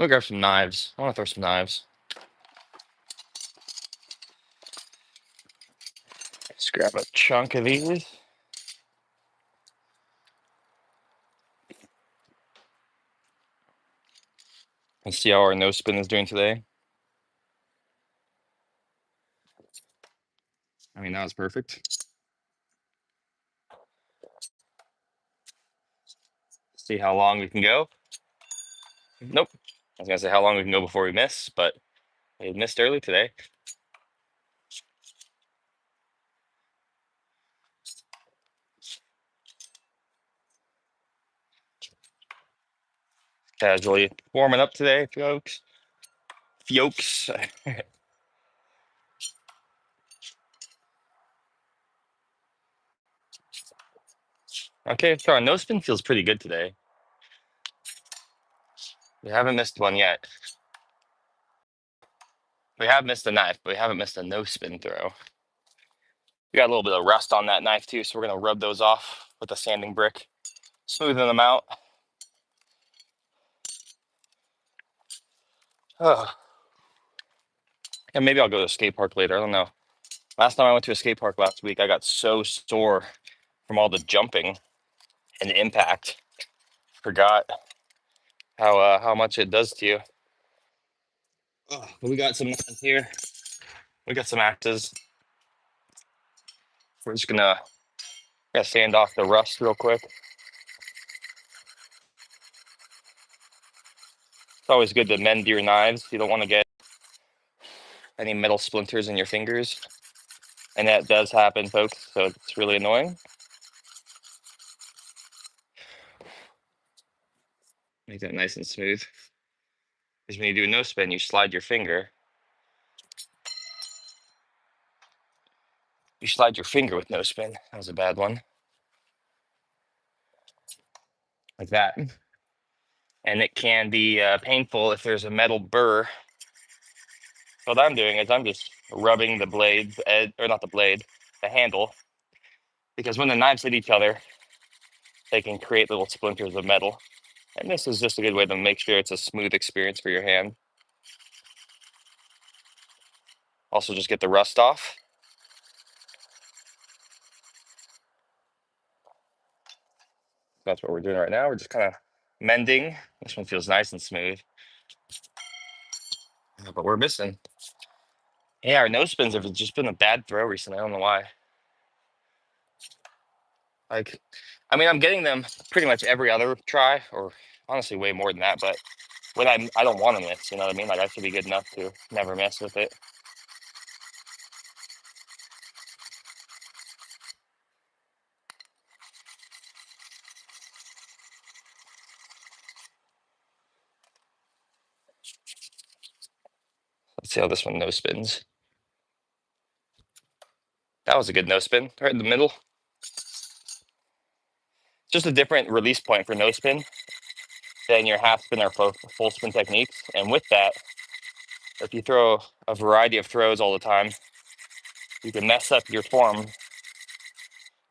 Let me grab some knives. I want to throw some knives. Let's grab a chunk of these. And see how our no spin is doing today. I mean, that was perfect. See how long we can go. Nope. I was gonna say how long we can go before we miss, but we missed early today. Casually warming up today, folks. Folks. Okay, so our no spin feels pretty good today. We haven't missed one yet. We have missed a knife, but we haven't missed a no spin throw. We got a little bit of rust on that knife too, so we're gonna rub those off with a sanding brick, smoothing them out. Oh. And maybe I'll go to a skate park later. I don't know. Last time I went to a skate park last week, I got so sore from all the jumping and the impact. Forgot how much it does to you. Oh, we got some knives here. We got some axes. We're just gonna sand off the rust real quick. It's always good to mend your knives. You don't want to get any metal splinters in your fingers. And that does happen, folks, so it's really annoying. Make that nice and smooth. Because when you do a no spin, you slide your finger. You slide your finger with no spin. That was a bad one. Like that. And it can be painful if there's a metal burr. What I'm doing is I'm just rubbing the blade, or not the blade, the handle. Because when the knives hit each other, they can create little splinters of metal. And this is just a good way to make sure it's a smooth experience for your hand. Also, just get the rust off. That's what we're doing right now. We're just kind of mending. This one feels nice and smooth. But we're missing. Yeah, our no spins have just been a bad throw recently. I don't know why. Like, I mean, I'm getting them pretty much every other try, or honestly way more than that. But when I don't want to miss, you know what I mean? Like I should be good enough to never mess with it. Let's see how this one no spins. That was a good no spin, right in the middle. Just a different release point for no spin than your half spin or full spin techniques. And with that, if you throw a variety of throws all the time, you can mess up your form.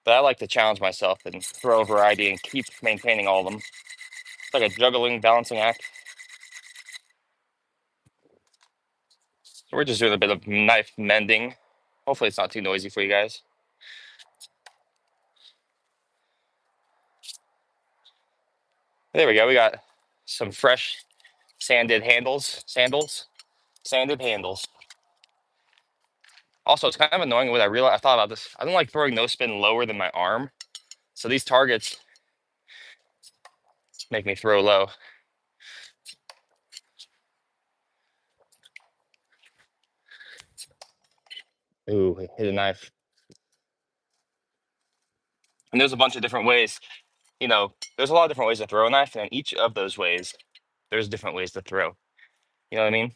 But I like to challenge myself and throw a variety and keep maintaining all of them. It's like a juggling, balancing act. So we're just doing a bit of knife mending. Hopefully it's not too noisy for you guys. There we go. We got some fresh sanded sandals. Also, it's kind of annoying what I thought about this. I don't like throwing no spin lower than my arm. So these targets make me throw low. Ooh, hit a knife. And there's a bunch of different ways. You know, there's a lot of different ways to throw a knife, and in each of those ways, there's different ways to throw. You know what I mean?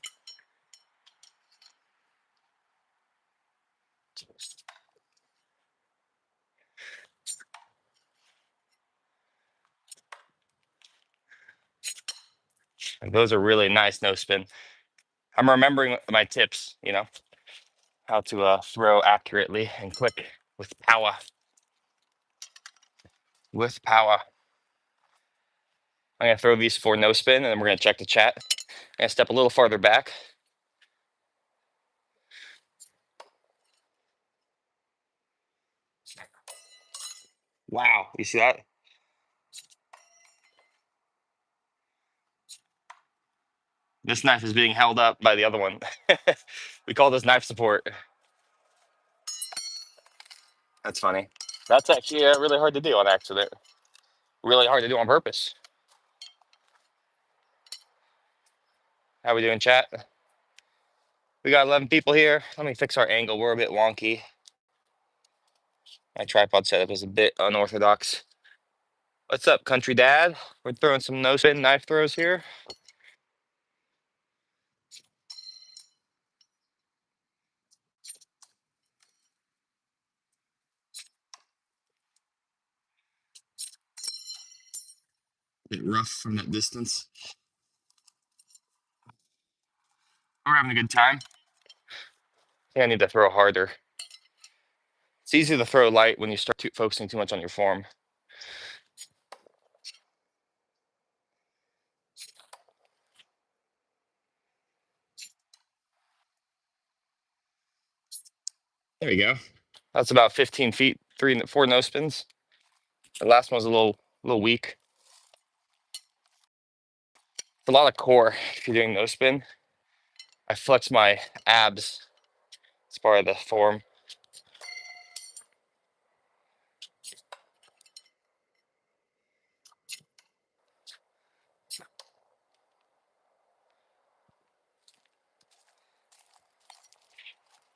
And those are really nice no spin. I'm remembering my tips, you know, how to throw accurately and quick with power. With power. I'm gonna throw these for no spin, and then we're gonna check the chat. I'm gonna step a little farther back. Wow, you see that? This knife is being held up by the other one. We call this knife support. That's funny. That's actually really hard to do on accident. Really hard to do on purpose. How we doing, chat? We got 11 people here. Let me fix our angle. We're a bit wonky. My tripod setup is a bit unorthodox. What's up, country dad? We're throwing some no spin knife throws here. Bit rough from that distance. We're having a good time. I think I need to throw harder. It's easy to throw light when you start focusing too much on your form. There we go. That's about 15 feet, 4 no spins. The last one was a little weak. It's a lot of core if you're doing no spin. I flex my abs as part of the form.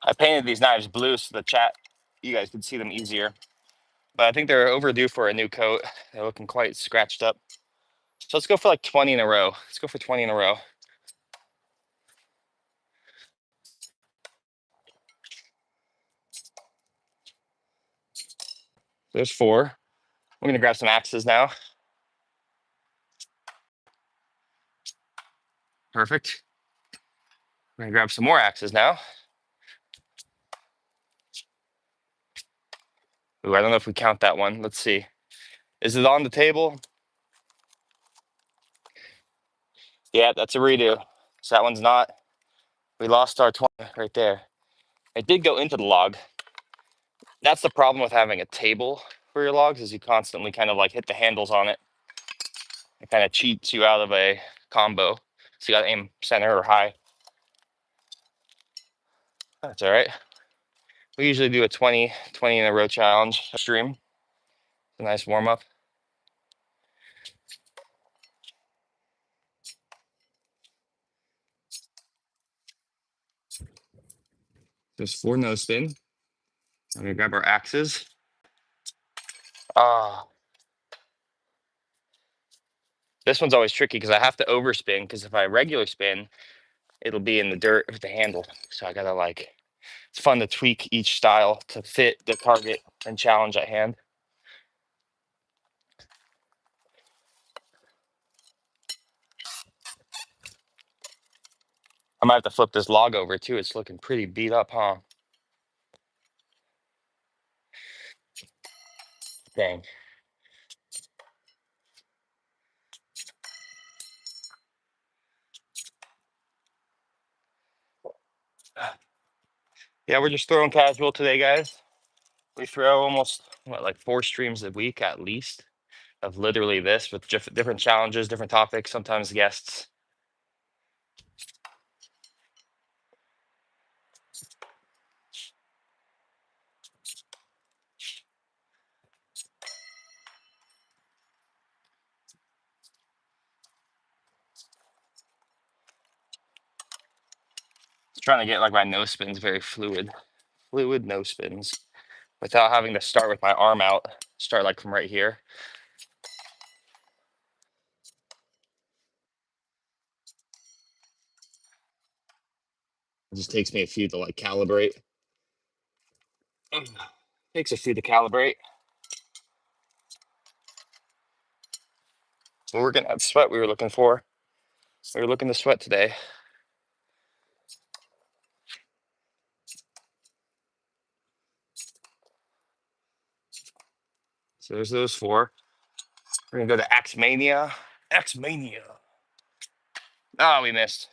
I painted these knives blue so the chat, you guys could see them easier. But I think they're overdue for a new coat. They're looking quite scratched up. So let's go for like 20 in a row. Let's go for 20 in a row. There's 4. We're gonna grab some axes now. Perfect. We're gonna grab some more axes now. Ooh, I don't know if we count that one. Let's see. Is it on the table? Yeah, that's a redo. So that one's not. We lost our 20 right there. It did go into the log. That's the problem with having a table for your logs, is you constantly kind of like hit the handles on it. It kind of cheats you out of a combo. So you gotta aim center or high. That's all right. We usually do a 20 in a row challenge stream. A nice warm up. There's 4 no spin. I'm gonna grab our axes. Ah, this one's always tricky because I have to overspin, because if I regular spin, it'll be in the dirt with the handle. So I gotta like, it's fun to tweak each style to fit the target and challenge at hand. I might have to flip this log over too. It's looking pretty beat up, huh? Dang. Yeah, we're just throwing casual today, guys. We throw almost like 4 streams a week at least of literally this, with different challenges, different topics, sometimes guests. Trying to get like my no spins very fluid no spins, without having to start with my arm out. Start like from right here. It just takes me a few to like calibrate. Takes a few to calibrate. We're getting that sweat we were looking for. We were looking to sweat today. So there's those 4. We're gonna go to Axemania. X-Mania. Oh, we missed.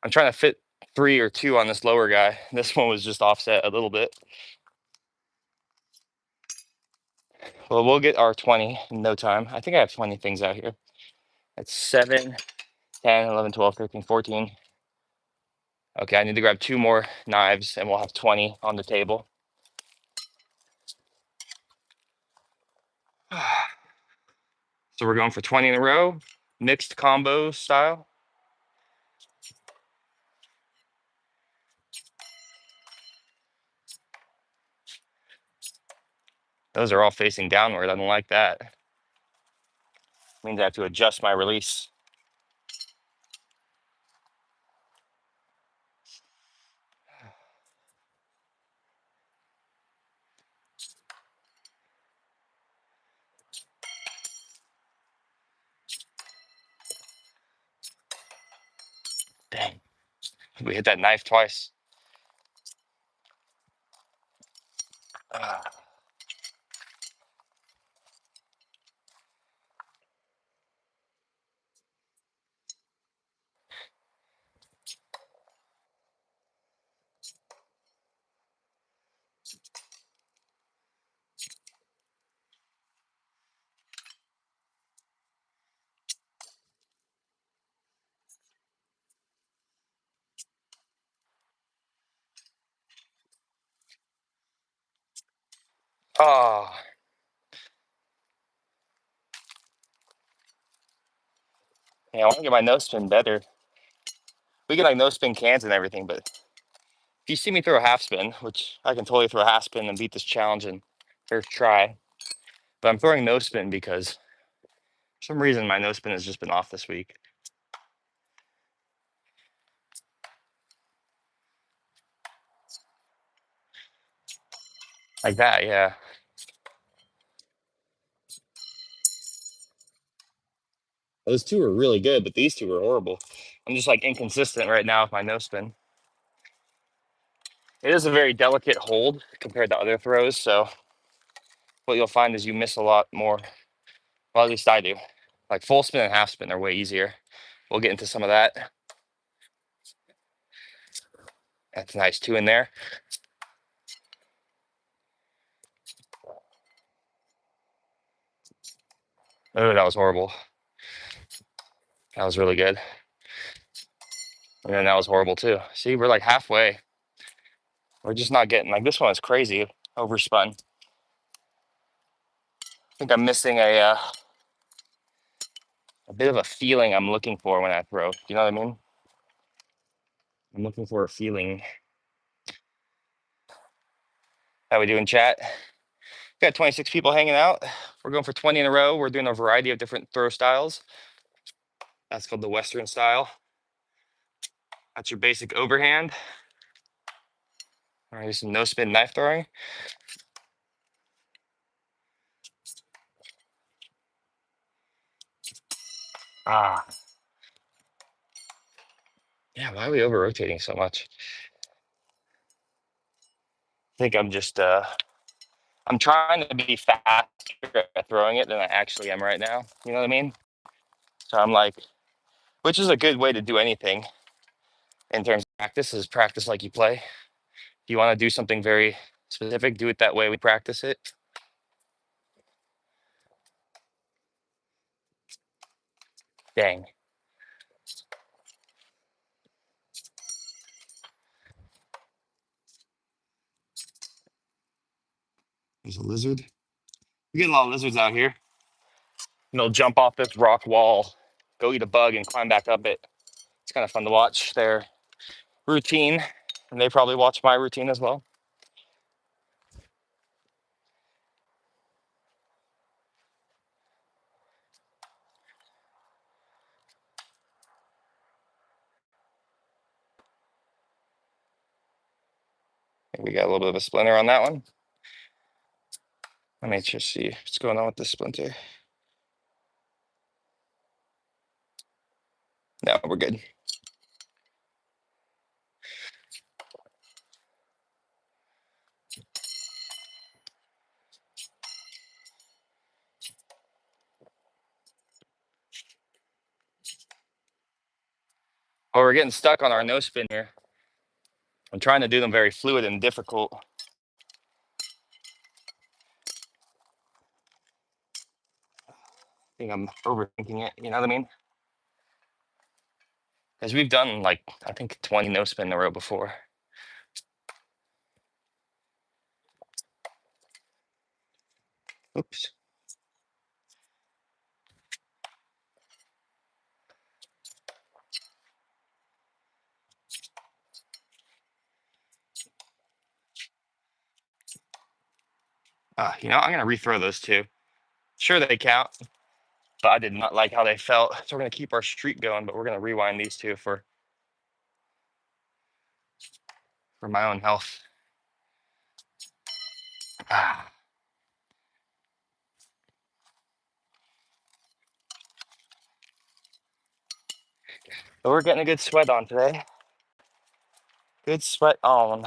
I'm trying to fit 3 or 2 on this lower guy. This one was just offset a little bit. Well, we'll get our 20 in no time. I think I have 20 things out here. That's 7, 10, 11, 12, 13, 14. Okay, I need to grab 2 more knives and we'll have 20 on the table. So we're going for 20 in a row, mixed combo style. Those are all facing downward. I don't like that. Means I have to adjust my release. Dang, we hit that knife twice. Ah. Oh, yeah, I want to get my nose spin better. We get like no spin cans and everything, but if you see me throw a half spin, which I can totally throw a half spin and beat this challenge in first try, but I'm throwing no spin because for some reason my no spin has just been off this week. Like that, yeah. Those 2 are really good, but these 2 are horrible. I'm just like inconsistent right now with my no spin. It is a very delicate hold compared to other throws, so what you'll find is you miss a lot more. Well, at least I do. Like full spin and half spin are way easier. We'll get into some of that. That's nice. 2 in there. Oh, that was horrible. That was really good. And then that was horrible too. See, we're like halfway. We're just not getting, like, this one is crazy. Overspun. I think I'm missing a bit of a feeling I'm looking for when I throw. You know what I mean? I'm looking for a feeling. How we doing, chat? Got 26 people hanging out. We're going for 20 in a row. We're doing a variety of different throw styles. That's called the Western style. That's your basic overhand. All right, some no spin knife throwing. Ah, yeah. Why are we over rotating so much? I think I'm just I'm trying to be faster at throwing it than I actually am right now. You know what I mean? So I'm like, which is a good way to do anything in terms of practice, is practice like you play. If you want to do something very specific, do it that way we practice it. Dang. There's a lizard. We get a lot of lizards out here. And they'll jump off this rock wall, go eat a bug, and climb back up it. It's kind of fun to watch their routine, and they probably watch my routine as well. We got a little bit of a splinter on that one. Let me just see what's going on with this splinter. No, we're good. Oh, we're getting stuck on our no spin here. I'm trying to do them very fluid and difficult. I think I'm overthinking it, you know what I mean? Because we've done like, I think 20 no spin in a row before. Oops. You know, I'm going to rethrow those two. Sure, they count, but I did not like how they felt. So we're going to keep our streak going, but we're going to rewind these two for my own health. Ah. But we're getting a good sweat on today. Good sweat on.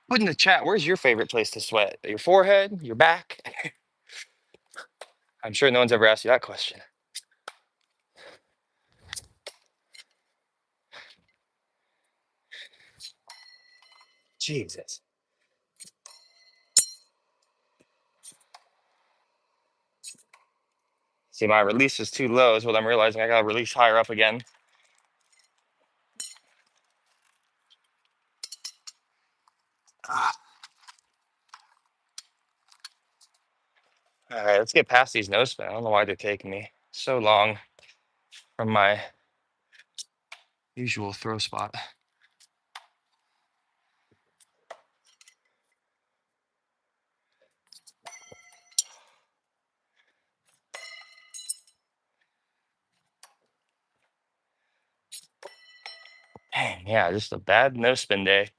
Put in the chat, where's your favorite place to sweat? Your forehead? Your back? I'm sure no one's ever asked you that question. Jesus. See, my release is too low is what I'm realizing. I gotta release higher up again. Ah. All right, let's get past these no spin. I don't know why they're taking me so long from my usual throw spot. Dang, yeah, just a bad no spin day.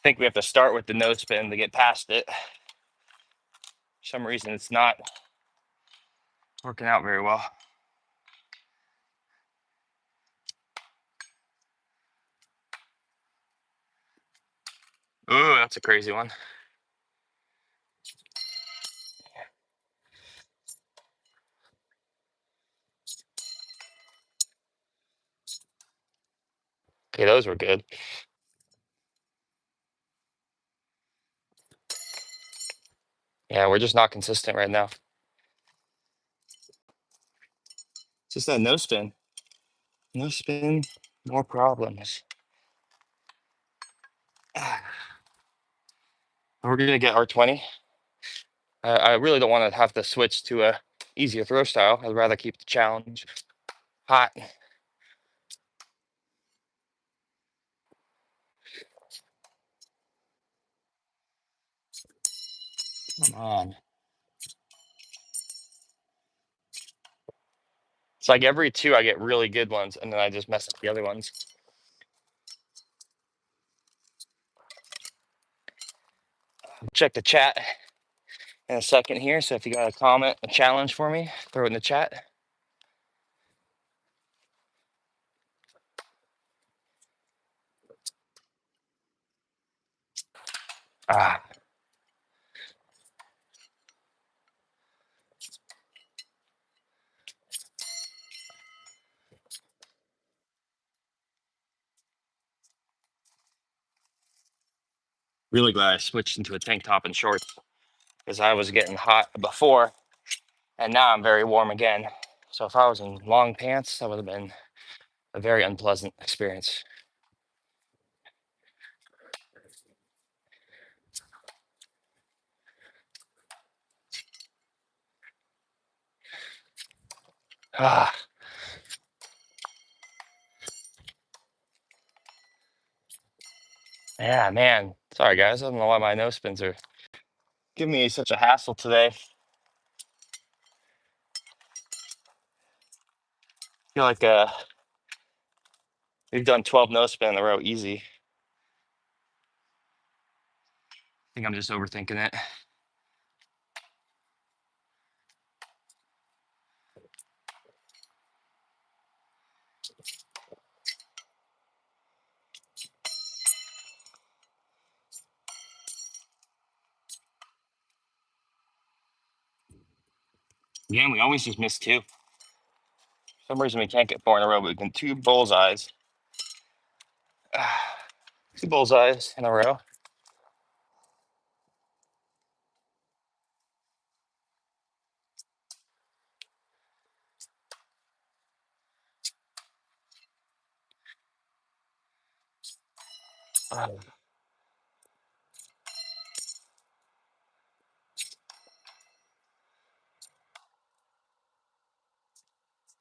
I think we have to start with the no spin to get past it. For some reason, it's not working out very well. Ooh, that's a crazy one. Okay, those were good. Yeah, we're just not consistent right now. Just that no spin. No spin, more problems. We're gonna get R20. I really don't want to have to switch to a easier throw style. I'd rather keep the challenge hot. Come on. It's like every two I get really good ones, and then I just mess up the other ones. Check the chat in a second here. So if you got a comment, a challenge for me, throw it in the chat. Ah, really glad I switched into a tank top and shorts because I was getting hot before, and now I'm very warm again. So if I was in long pants, that would have been a very unpleasant experience. Ah, yeah, man. Sorry, guys. I don't know why my nose spins are giving me such a hassle today. I feel like we've done 12 no spin in a row easy. I think I'm just overthinking it. Again, we always just miss two. For some reason we can't get four in a row, but we can two bullseyes. Two bullseyes in a row.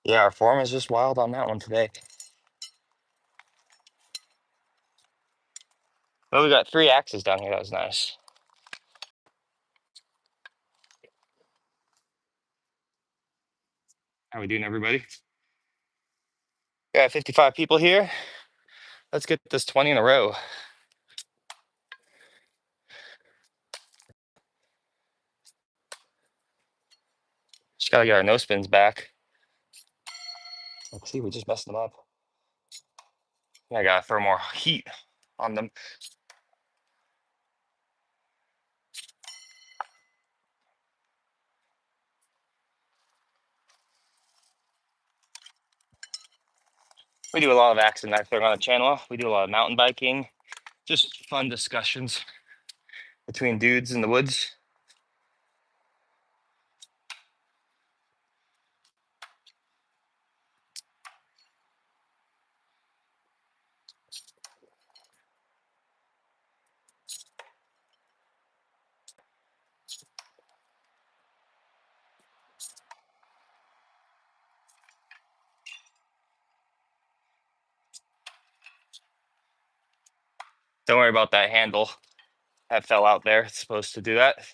Yeah, our form is just wild on that one today. But we got 3 axes down here. That was nice. How we doing, everybody? Got 55 people here. Let's get this 20 in a row. Just gotta get our no spins back. Let's see, we just messed them up. I gotta throw more heat on them. We do a lot of axe and knife throwing on the channel. We do a lot of mountain biking. Just fun discussions between dudes in the woods. Don't worry about that handle that fell out there. It's supposed to do that.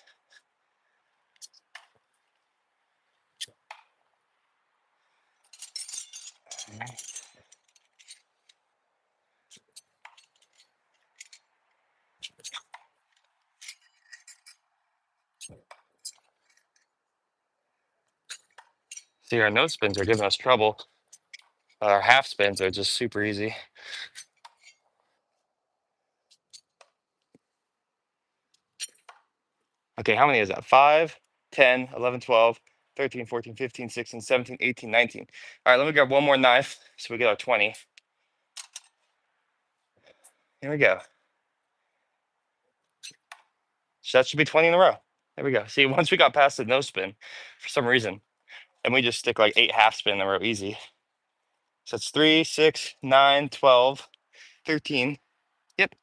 See, our no spins are giving us trouble. Our half spins are just super easy. Okay, how many is that? 5, 10, 11, 12, 13, 14, 15, 16, 17, 18, 19. All right, let me grab one more knife so we get our 20. Here we go. So that should be 20 in a row. There we go. See, once we got past the no spin, for some reason, and we just stick like 8 half spin in a row easy. So it's 3, 6, 9, 12, 13. Yep.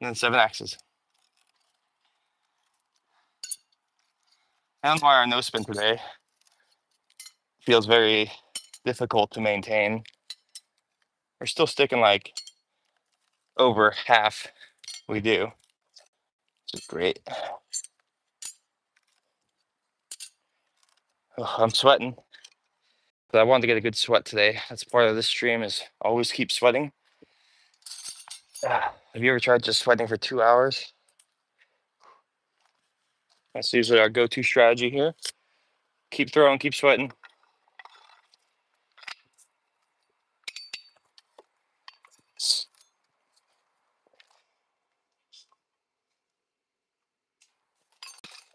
And then 7 axes. I don't know why our no spin today feels very difficult to maintain. We're still sticking like over half we do, which is great. Oh, I'm sweating. But I wanted to get a good sweat today. That's part of this stream is always keep sweating. Have you ever tried just sweating for 2 hours? That's usually our go-to strategy here. Keep throwing, keep sweating.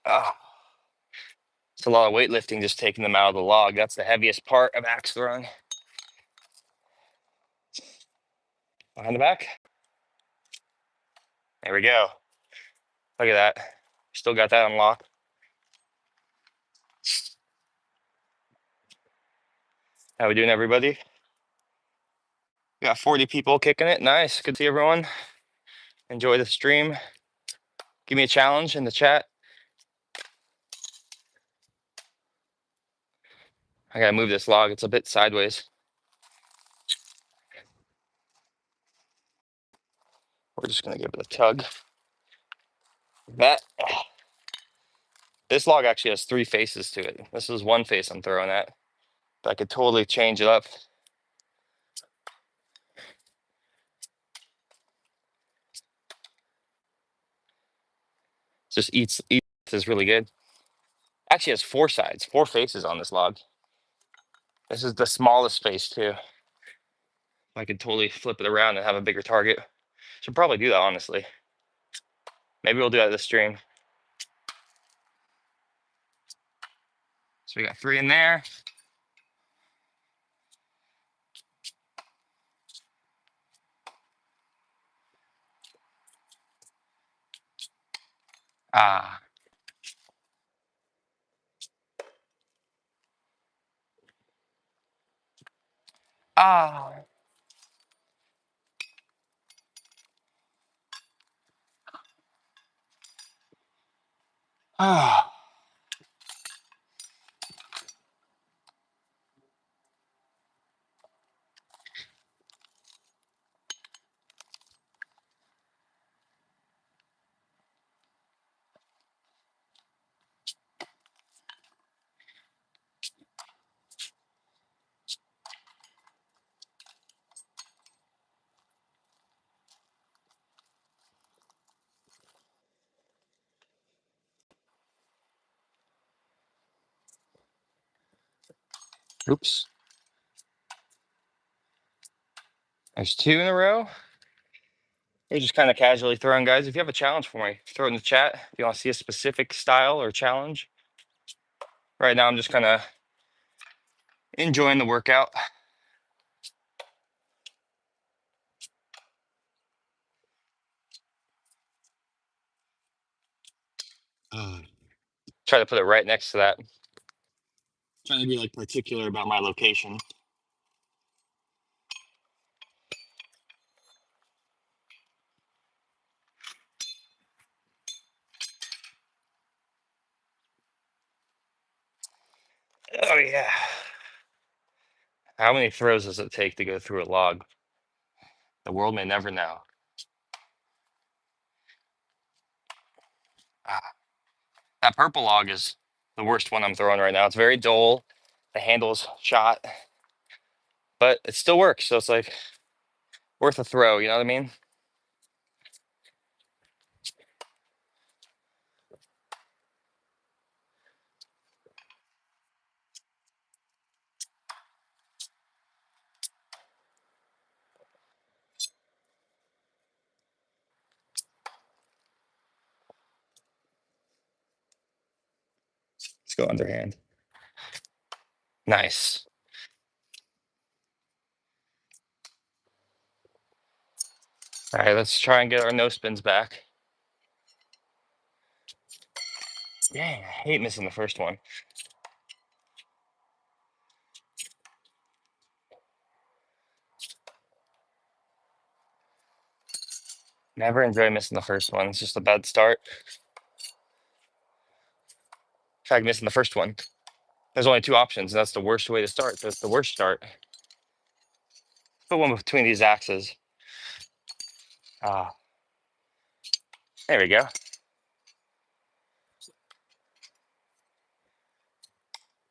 Ah, it's a lot of weightlifting just taking them out of the log. That's the heaviest part of axe throwing. Behind the back. There we go. Look at that. Still got that unlocked. How we doing, everybody? We got 40 people kicking it. Nice. Good to see everyone. Enjoy the stream. Give me a challenge in the chat. I gotta move this log. It's a bit sideways. We're just gonna give it a tug. That this log actually has 3 faces to it. This is one face I'm throwing at. But I could totally change it up. Just eats is really good. Actually has 4 sides, 4 faces on this log. This is the smallest face too. I could totally flip it around and have a bigger target. Should probably do that, honestly. Maybe we'll do that this stream. So we got 3 in there. Ah. Ah. Ah. Oops. There's 2 in a row. You're just kind of casually throwing, guys. If you have a challenge for me, throw it in the chat. If you want to see a specific style or challenge. Right now, I'm just kind of enjoying the workout. Try to put it right next to that. Trying to be like particular about my location. Oh yeah. How many throws does it take to go through a log? The world may never know. Ah, that purple log is the worst one I'm throwing right now. It's very dull. The handle's shot, but it still works. So it's like worth a throw. You know what I mean? Let's go underhand. Nice. All right, let's try and get our no spins back. Dang, I hate missing the first one. Never enjoy missing the first one. It's just a bad start. In fact, missing the first one. There's only 2 options, and that's the worst way to start. That's the worst start. Put one between these axes. Ah, there we go.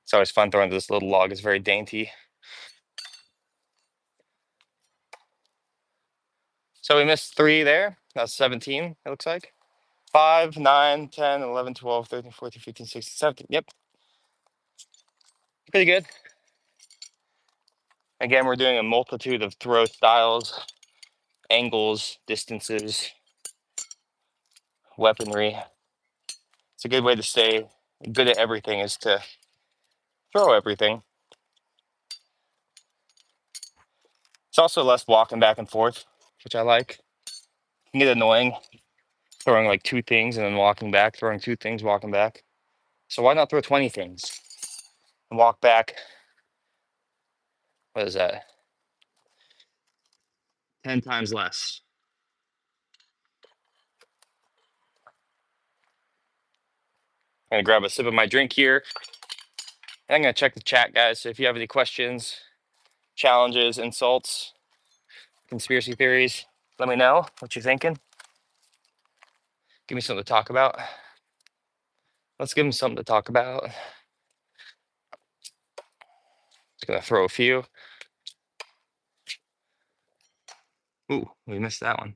It's always fun throwing this little log. It's very dainty. So we missed 3 there. That's 17, it looks like. 5, 9, 10, 11, 12, 13, 14, 15, 16, 17. Yep. Pretty good. Again, we're doing a multitude of throw styles, angles, distances, weaponry. It's a good way to stay good at everything is to throw everything. It's also less walking back and forth, which I like. It can get annoying throwing like 2 things and then walking back, throwing 2 things, walking back. So why not throw 20 things and walk back? What is that? 10 times less. I'm gonna grab a sip of my drink here. And I'm gonna check the chat, guys. So if you have any questions, challenges, insults, conspiracy theories, let me know what you're thinking. Give me something to talk about. Let's give them something to talk about. Just gonna throw a few. Ooh, we missed that one.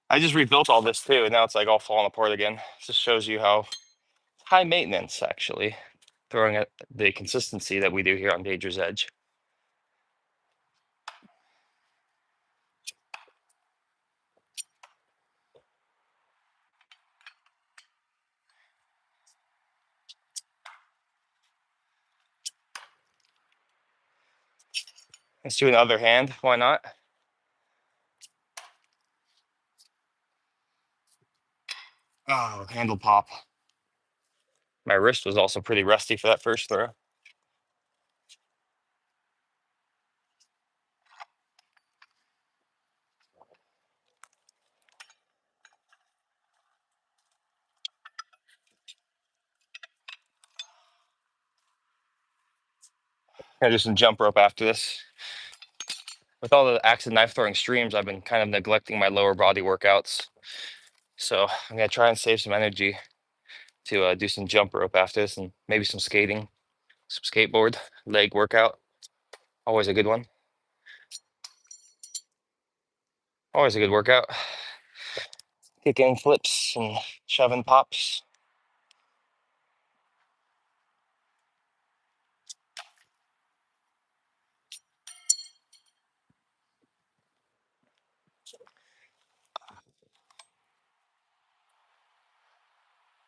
I just rebuilt all this too, and now it's like all falling apart again. Just shows you how high maintenance actually throwing at the consistency that we do here on Danger's Edge. Let's do another hand. Why not? Oh, handle pop. My wrist was also pretty rusty for that first throw. Gonna do some jump rope after this. With all the axe and knife throwing streams, I've been kind of neglecting my lower body workouts. So I'm gonna try and save some energy to do some jump rope after this, and maybe some skating, some skateboard, leg workout. Always a good one. Always a good workout. Kicking flips and shoving pops.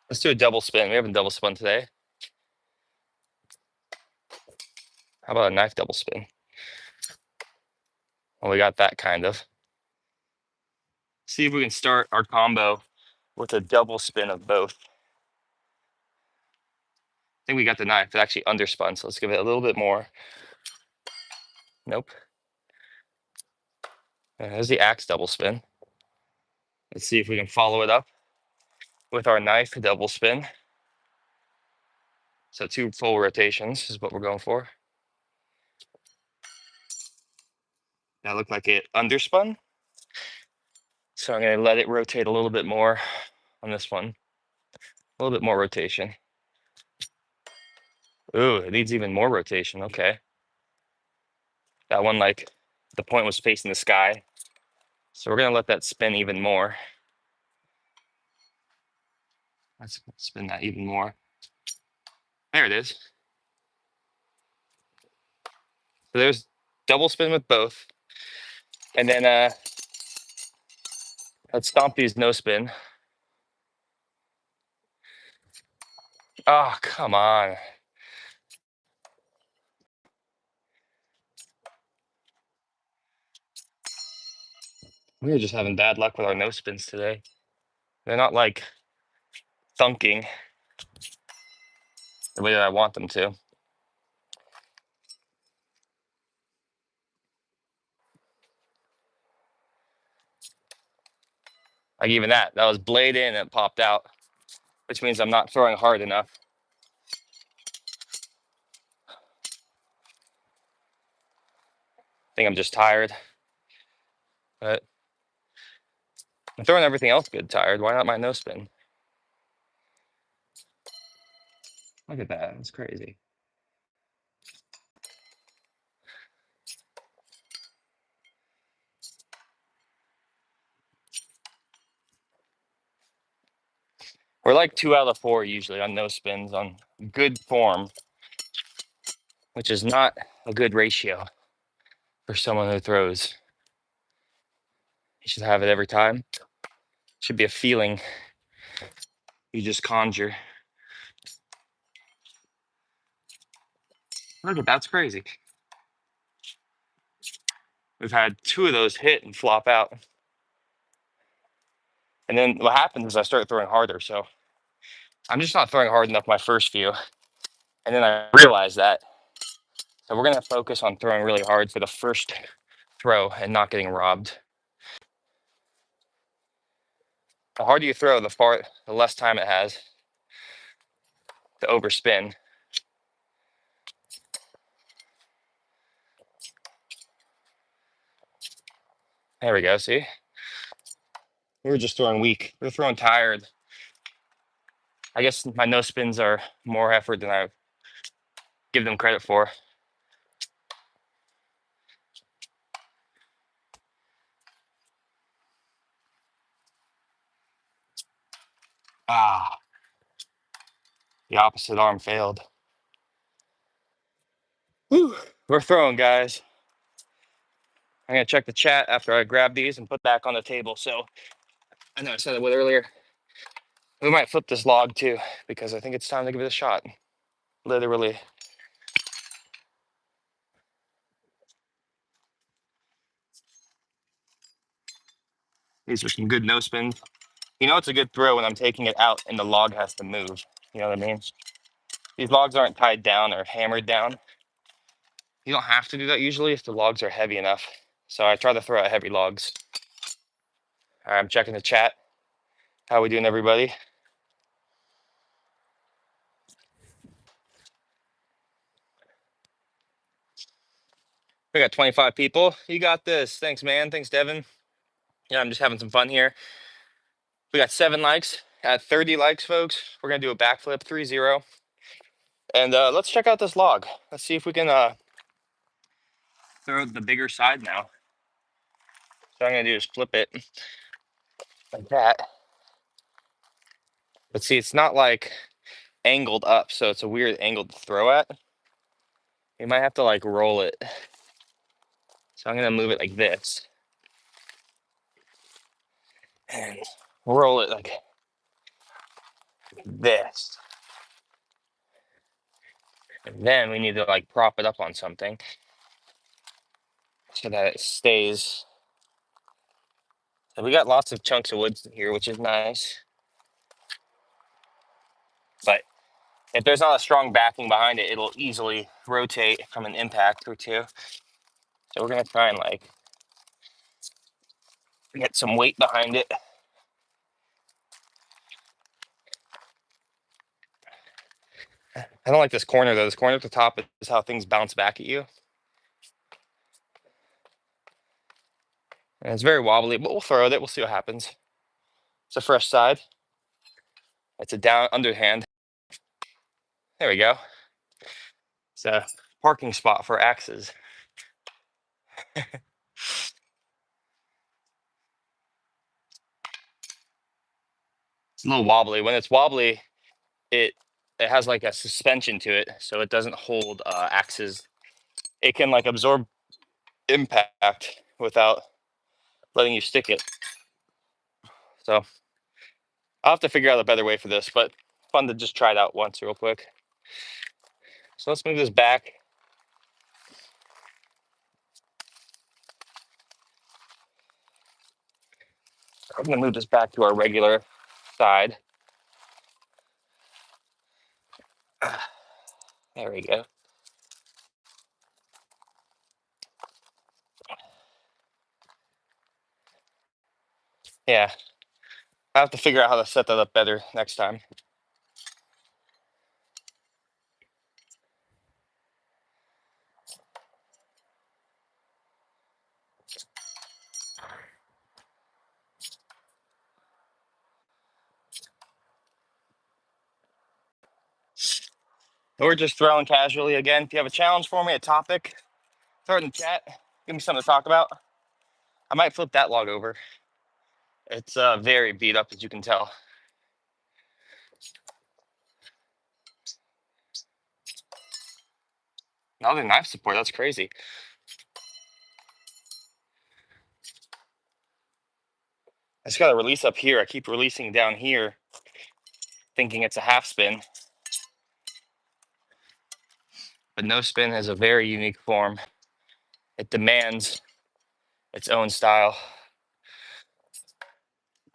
Let's do a double spin. We haven't double spun today. How about a knife double spin? Well, we got that kind of. See if we can start our combo with a double spin of both. I think we got the knife. It actually underspun, so let's give it a little bit more. Nope. There's the axe double spin. Let's see if we can follow it up with our knife double spin. So 2 full rotations is what we're going for. That looked like it underspun. So I'm gonna let it rotate a little bit more on this one. A little bit more rotation. Ooh, it needs even more rotation. Okay. That one, like, the point was facing the sky. So we're gonna let that spin even more. Let's spin that even more. There it is. So there's double spin with both. And then let's stomp these no spin. Oh, come on. We are just having bad luck with our no spins today. They're not like thunking the way that I want them to. Like even that was blade in and it popped out, which means I'm not throwing hard enough. I think I'm just tired. But I'm throwing everything else good tired. Why not my no spin? Look at that. That's crazy. We're like 2 out of 4 usually on no spins on good form, which is not a good ratio for someone who throws. You should have it every time. Should be a feeling you just conjure. Look at that's crazy. We've had 2 of those hit and flop out. And then what happens is I start throwing harder. So I'm just not throwing hard enough my first few. And then I realized that. So we're going to focus on throwing really hard for the first throw and not getting robbed. The harder you throw, the less time it has to overspin. There we go. See? We were just throwing weak. We were throwing tired. I guess my no spins are more effort than I give them credit for. Ah, the opposite arm failed. Whew. We're throwing, guys. I'm gonna check the chat after I grab these and put back on the table. So I know I said it with earlier. We might flip this log too, because I think it's time to give it a shot. Literally. These are some good no spins. You know, it's a good throw when I'm taking it out and the log has to move. You know what I mean? These logs aren't tied down or hammered down. You don't have to do that usually if the logs are heavy enough. So I try to throw out heavy logs. All right, I'm checking the chat. How we doing, everybody? We got 25 people. You got this. Thanks, man. Thanks, Devin. Yeah, I'm just having some fun here. We got 7 likes. At 30 likes, folks, we're going to do a backflip 3-0. And let's check out this log. Let's see if we can throw the bigger side now. So what I'm going to do is flip it like that. But see, it's not like angled up, so it's a weird angle to throw at. You might have to like roll it. So I'm going to move it like this. And roll it like this. And then we need to like prop it up on something so that it stays. So we got lots of chunks of wood here, which is nice. But if there's not a strong backing behind it, it'll easily rotate from an impact or two. So we're gonna try and like get some weight behind it. I don't like this corner though. This corner at the top is how things bounce back at you. And it's very wobbly, but we'll throw it. We'll see what happens. It's a fresh side. It's a down underhand. There we go. It's a parking spot for axes. It's a little wobbly. When it's wobbly, it has like a suspension to it, so it doesn't hold axes. It can like absorb impact without letting you stick it. So I'll have to figure out a better way for this, but fun to just try it out once real quick. So let's move this back. I'm gonna move this back to our regular side. There we go. Yeah, I have to figure out how to set that up better next time. We're just throwing casually again. If you have a challenge for me, a topic, throw it in the chat. Give me something to talk about. I might flip that log over. It's very beat up, as you can tell. Another knife support. That's crazy. I just got to release up here. I keep releasing down here, thinking it's a half spin. But no spin has a very unique form. It demands its own style.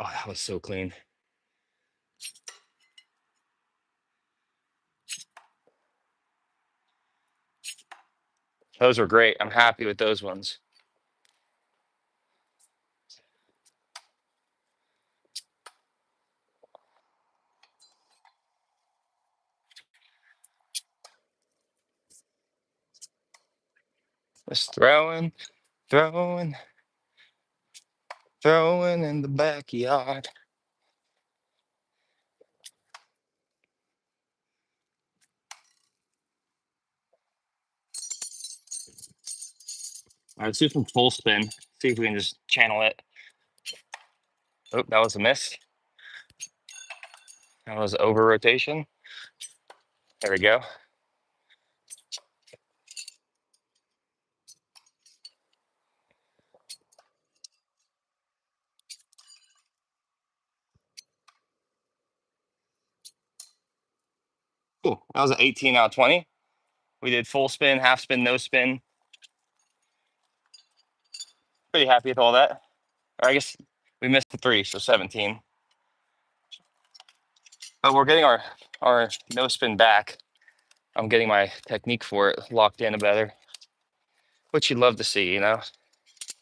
Oh, that was so clean. Those were great. I'm happy with those ones. Just throwing, throwing, throwing in the backyard. All right, let's do some full spin. See if we can just channel it. Oh, that was a miss. That was over rotation. There we go. Cool. That was an 18 out of 20. We did full spin, half spin, no spin. Pretty happy with all that. Or I guess We missed the 3, so 17. But we're getting our no spin back. I'm getting my technique for it locked in a better, which you'd love to see, you know?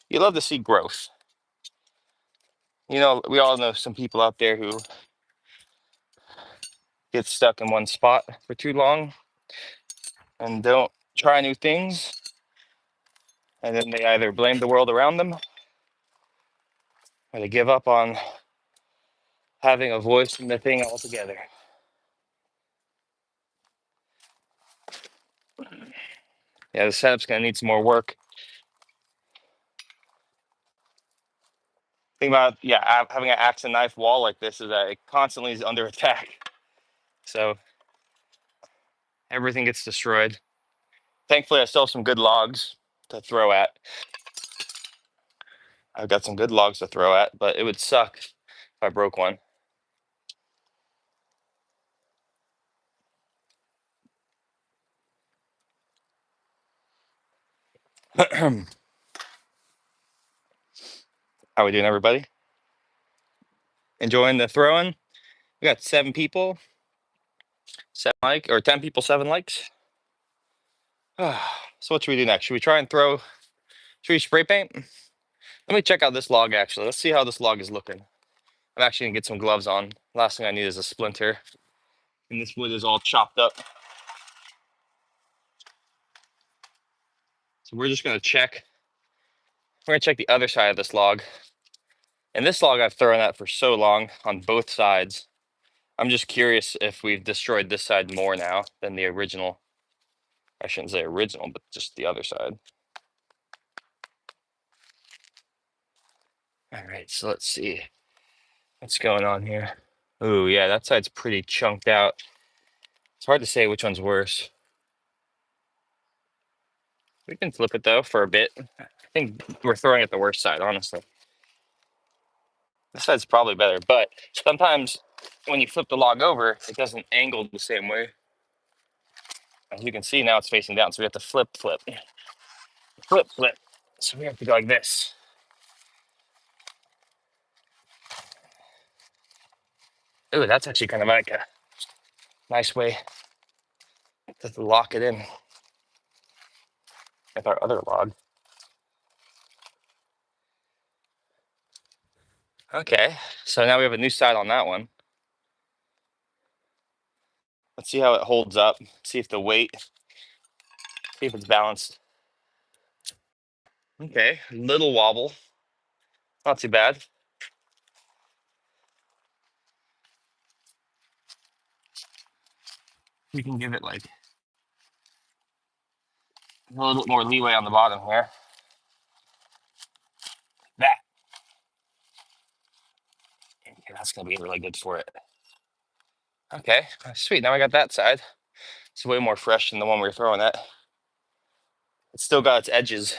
You love to see growth. You know, we all know some people out there who get stuck in one spot for too long and don't try new things. And then they either blame the world around them or they give up on having a voice in the thing altogether. Yeah, the setup's gonna need some more work. Thing about, yeah, having an axe and knife wall like this is that it constantly is under attack. So everything gets destroyed. Thankfully, I still have some good logs to throw at. I've got some good logs to throw at, but it would suck if I broke one. How we doing, everybody? Enjoying the throwing? We got 7 people, 10 people, 7 likes. So what should we do next? Should we try and throw? Should we spray paint? Let me check out this log actually. Let's see how this log is looking. I'm actually gonna get some gloves on. Last thing I need is a splinter. And this wood is all chopped up. So we're just gonna check. We're gonna check the other side of this log. And this log I've thrown at for so long on both sides. I'm just curious if we've destroyed this side more now than the original. I shouldn't say original, but just the other side. All right, so let's see what's going on here. Ooh, yeah, that side's pretty chunked out. It's hard to say which one's worse. We can flip it though for a bit. I think we're throwing at the worst side, honestly. This side's probably better, but sometimes when you flip the log over, it doesn't angle the same way. As you can see now, it's facing down, so we have to flip. So we have to go like this. Ooh, that's actually kind of like a nice way to lock it in with our other log. Okay, so now we have a new side on that one. Let's see how it holds up. See if the weight, see if it's balanced. Okay, little wobble. Not too bad. We can give it like a little bit more leeway on the bottom here. That. Okay, that's gonna be really good for it. Okay, sweet. Now I got that side. It's way more fresh than the one we were throwing at. It's still got its edges.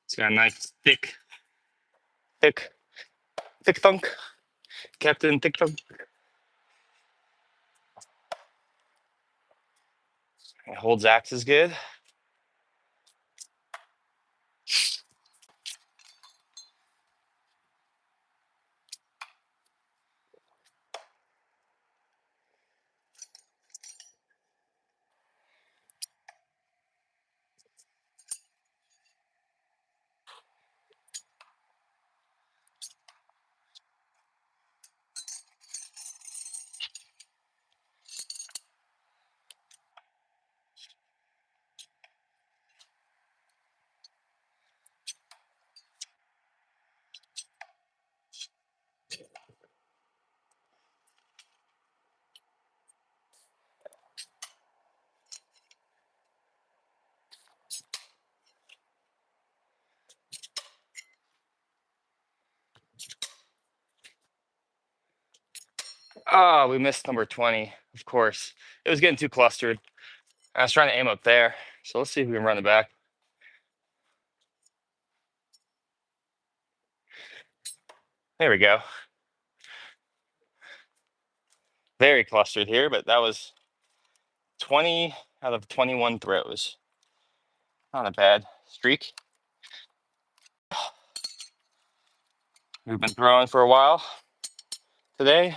It's got a nice thick, thick thunk. Captain Thick Thunk. It holds axes good. Oh, we missed number 20, of course. It was getting too clustered. I was trying to aim up there. So let's see if we can run it back. There we go. Very clustered here, but that was 20 out of 21 throws. Not a bad streak. We've been throwing for a while today.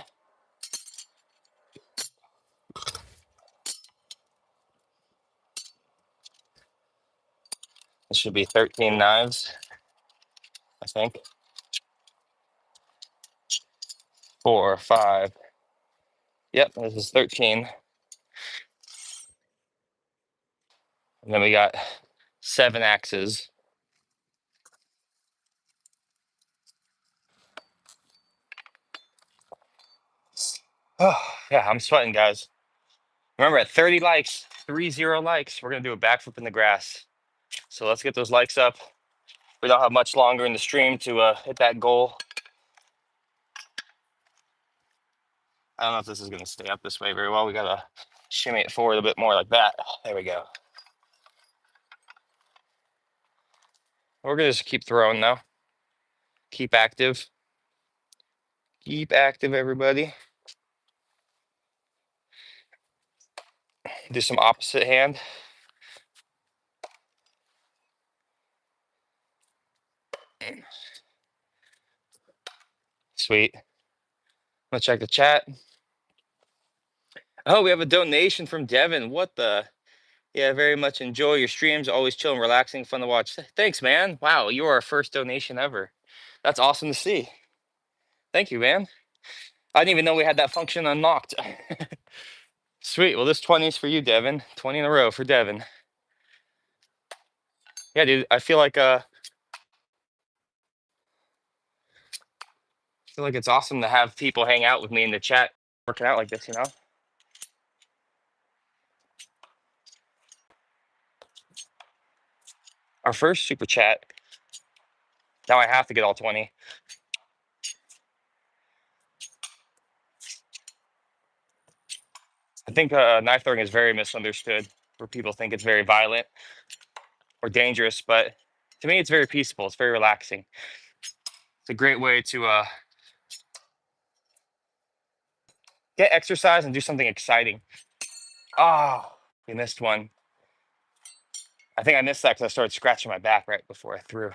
This should be 13 knives, I think. 4, 5. Yep, this is 13. And then we got 7 axes. Oh, yeah, I'm sweating, guys. Remember, at 30 likes, 30 likes, we're going to do a backflip in the grass. So let's get those likes up. We don't have much longer in the stream to hit that goal. I don't know if this is going to stay up this way very well. We got to shimmy it forward a bit more like that. There we go. We're going to just keep throwing now. Keep active. Keep active, everybody. Do some opposite hand. Sweet. Let's check the chat. Oh, we have a donation from Devin. What the? Yeah, very much enjoy your streams. Always chill and relaxing, fun to watch. Thanks, man. Wow, you are our first donation ever. That's awesome to see. Thank you, man. I didn't even know we had that function unlocked. Sweet. Well, this 20 is for you, Devin. 20 in a row for Devin. Yeah, dude. I feel like it's awesome to have people hang out with me in the chat, working out like this. Our first super chat. Now I have to get all 20. I think knife throwing is very misunderstood, where people think it's very violent or dangerous, but to me, it's very peaceful. It's very relaxing. It's a great way to get exercise and do something exciting. Oh, we missed one. I think I missed that because I started scratching my back right before I threw.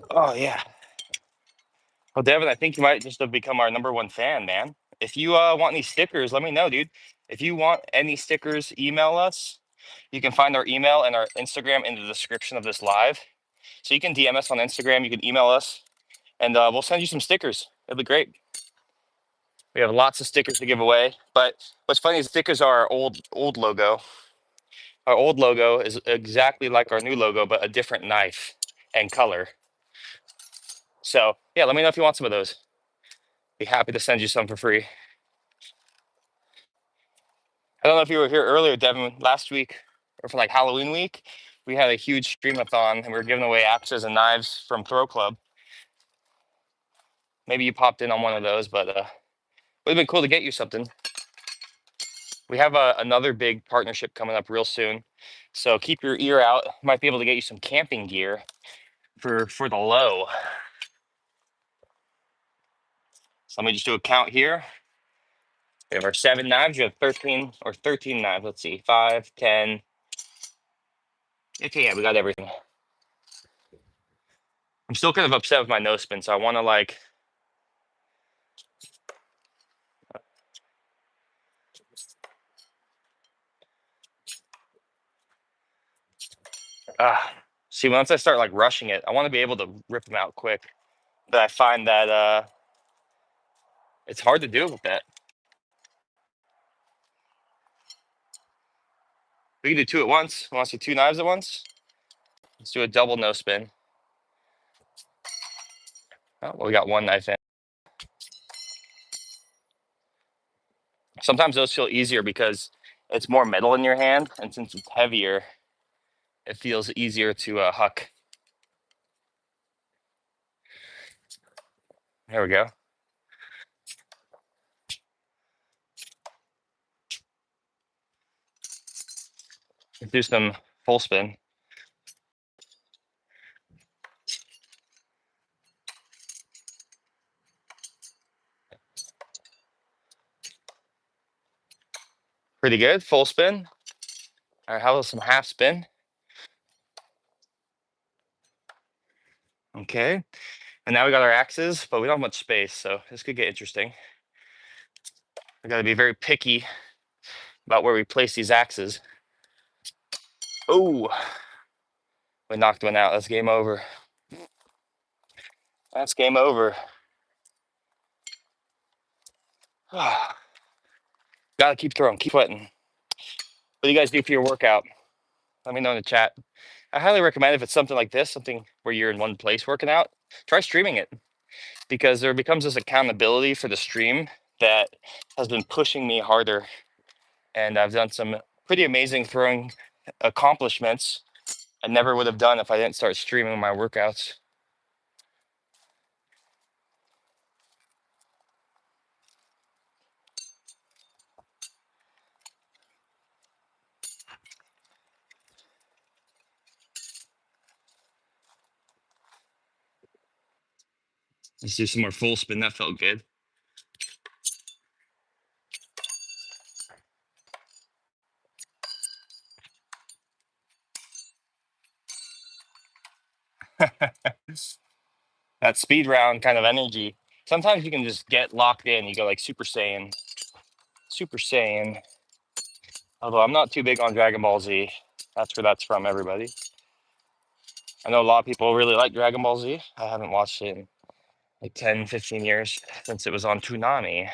Oh, yeah. Well, Devin, I think you might just have become our #1 fan, man. If you want any stickers, let me know, dude. If you want any stickers, email us. You can find our email and our Instagram in the description of this live. So you can DM us on Instagram, you can email us, and we'll send you some stickers. It'll be great. We have lots of stickers to give away. But what's funny is stickers are our old logo. Our old logo is exactly like our new logo, but a different knife and color. So yeah, let me know if you want some of those. Be happy to send you some for free. I don't know if you were here earlier, Devin, last week or for like Halloween week, we had a huge stream-a-thon and we were giving away axes and knives from Throw Club. Maybe you popped in on one of those, but it would have been cool to get you something. We have another big partnership coming up real soon. So keep your ear out. Might be able to get you some camping gear for the low. So let me just do a count here. We have our 7 knives. We have 13 knives. Let's see, 5, 10. Okay, yeah, we got everything. I'm still kind of upset with my nose spin, so I want to like. See, once I start like rushing it, I want to be able to rip them out quick. But I find that it's hard to do with that. We can do 2 at once. Want to see 2 knives at once? Let's do a double nose spin. Oh, well, we got 1 knife in. Sometimes those feel easier because it's more metal in your hand, and since it's heavier, it feels easier to huck. There we go. Let's do some full spin. Pretty good. Full spin. All right, how about some half spin? Okay. And now we got our axes, but we don't have much space, so this could get interesting. We got to be very picky about where we place these axes. Oh, we knocked one out. That's game over. That's game over. Gotta keep throwing, keep sweating. What do you guys do for your workout? Let me know in the chat. I highly recommend if it's something like this, something where you're in one place working out, try streaming it because there becomes this accountability for the stream that has been pushing me harder. And I've done some pretty amazing throwing accomplishments I never would have done if I didn't start streaming my workouts. Let's do some more full spin. That felt good. That speed round kind of energy. Sometimes you can just get locked in. You go like Super Saiyan. Super Saiyan. Although I'm not too big on Dragon Ball Z. That's where that's from, everybody. I know a lot of people really like Dragon Ball Z. I haven't watched it in like 10, 15 years since it was on Toonami.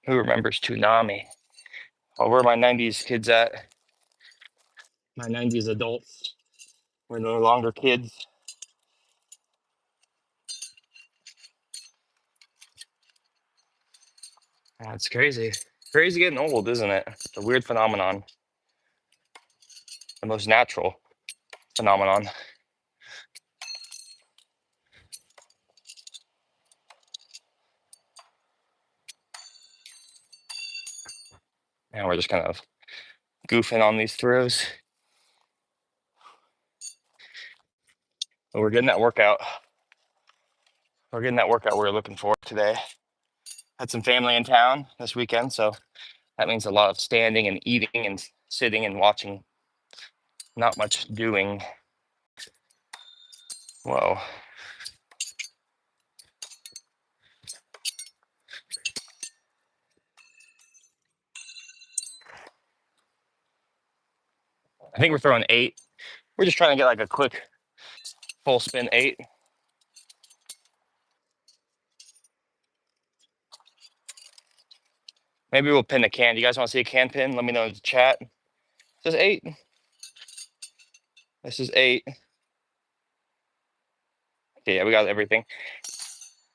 Who remembers Toonami? Well, where are my 90s kids at? My 90s adults. We're no longer kids. That's crazy. Crazy getting old, isn't it? It's a weird phenomenon. The most natural phenomenon. And we're just kind of goofing on these throws. But we're getting that workout. We're getting that workout we're looking for today. Had some family in town this weekend, so that means a lot of standing and eating and sitting and watching. Not much doing. Whoa. I think we're throwing 8. We're just trying to get like a quick full spin 8. Maybe we'll pin a can. Do you guys want to see a can pin? Let me know in the chat. This is 8. This is 8. Okay, yeah, we got everything.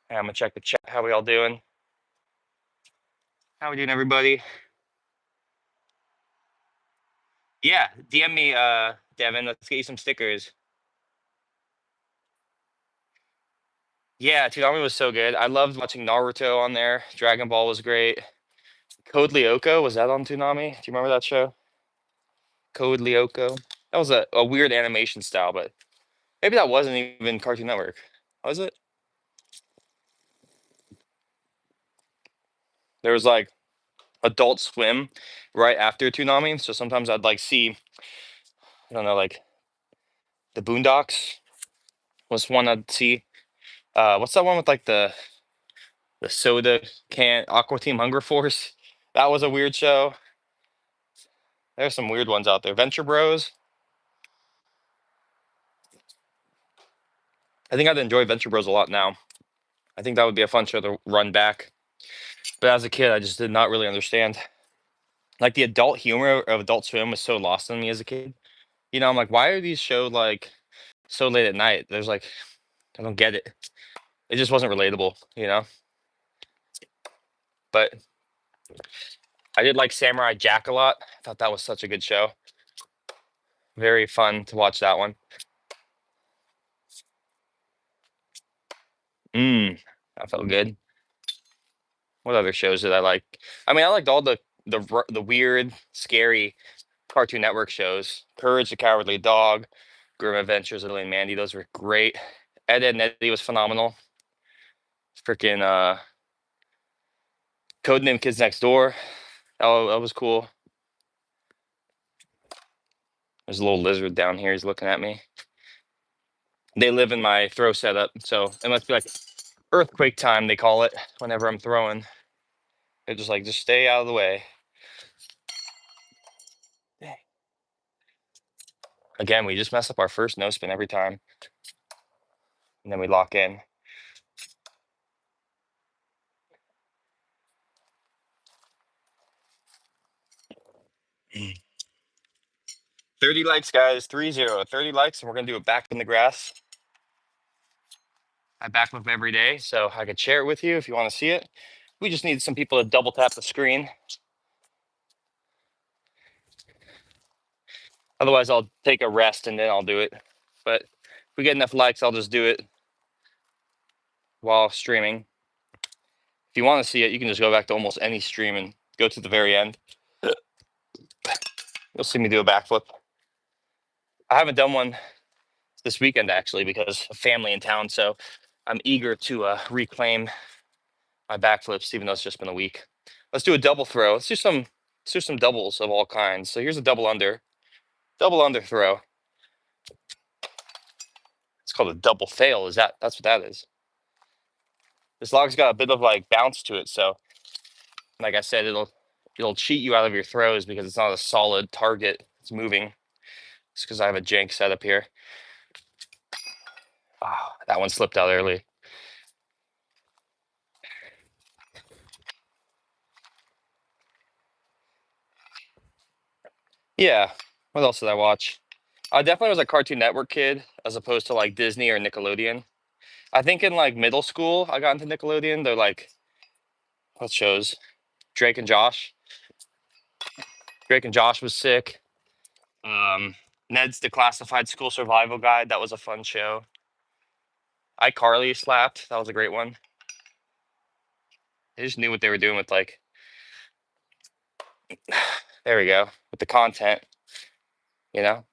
I'm gonna check the chat. How we all doing? How we doing, everybody? Yeah, DM me, Devin. Let's get you some stickers. Yeah, Toonami was so good. I loved watching Naruto on there. Dragon Ball was great. Code Lyoko, was that on Toonami? Do you remember that show? Code Lyoko. That was a weird animation style, but maybe that wasn't even Cartoon Network. Was it? There was like Adult Swim right after Toonami, so sometimes I'd like see, I don't know, like the Boondocks was one I'd see. What's that one with like the soda can Aqua Team Hunger Force? That was a weird show. There's some weird ones out there. Venture Bros. I think I'd enjoy Venture Bros a lot now. I think that would be a fun show to run back. But as a kid, I just did not really understand. Like the adult humor of Adult Swim was so lost on me as a kid. You know, I'm like, why are these shows like so late at night? There's like, I don't get it. It just wasn't relatable, you know? But I did like Samurai Jack a lot. I thought that was such a good show. Very fun to watch that one. That felt good. What other shows did I like? I mean, I liked all the the weird, scary Cartoon Network shows. Courage the Cowardly Dog, Grim Adventures of Billy and Mandy. Those were great. Ed, Edd n Eddy was phenomenal. Freaking Codename Kids Next Door. That was cool. There's a little lizard down here. He's looking at me. They live in my throw setup, so it must be like earthquake time, they call it, whenever I'm throwing. They're just like, just stay out of the way. Dang. Again, we just mess up our first no spin every time, and then we lock in. Mm. 30 likes, guys. 30. 30 likes, and we're gonna do it back in the grass. I backflip every day, so I could share it with you if you want to see it. We just need some people to double tap the screen. Otherwise, I'll take a rest and then I'll do it. But if we get enough likes, I'll just do it while streaming. If you want to see it, you can just go back to almost any stream and go to the very end. You'll see me do a backflip. I haven't done one this weekend actually because of family in town, so I'm eager to reclaim my backflips, even though it's just been a week. Let's do a double throw. Let's do some doubles of all kinds. So here's a double under throw. It's called a double fail. That's what that is. This log's got a bit of like bounce to it, so like I said, it'll cheat you out of your throws because it's not a solid target. It's moving. It's because I have a jank setup here. Ah, that one slipped out early. Yeah. What else did I watch? I definitely was a Cartoon Network kid as opposed to like Disney or Nickelodeon. I think in like middle school I got into Nickelodeon. They're like what shows? Drake and Josh. Drake and Josh was sick. Ned's Declassified School Survival Guide. That was a fun show. iCarly slapped. That was a great one. They just knew what they were doing with like. There we go with the content. You know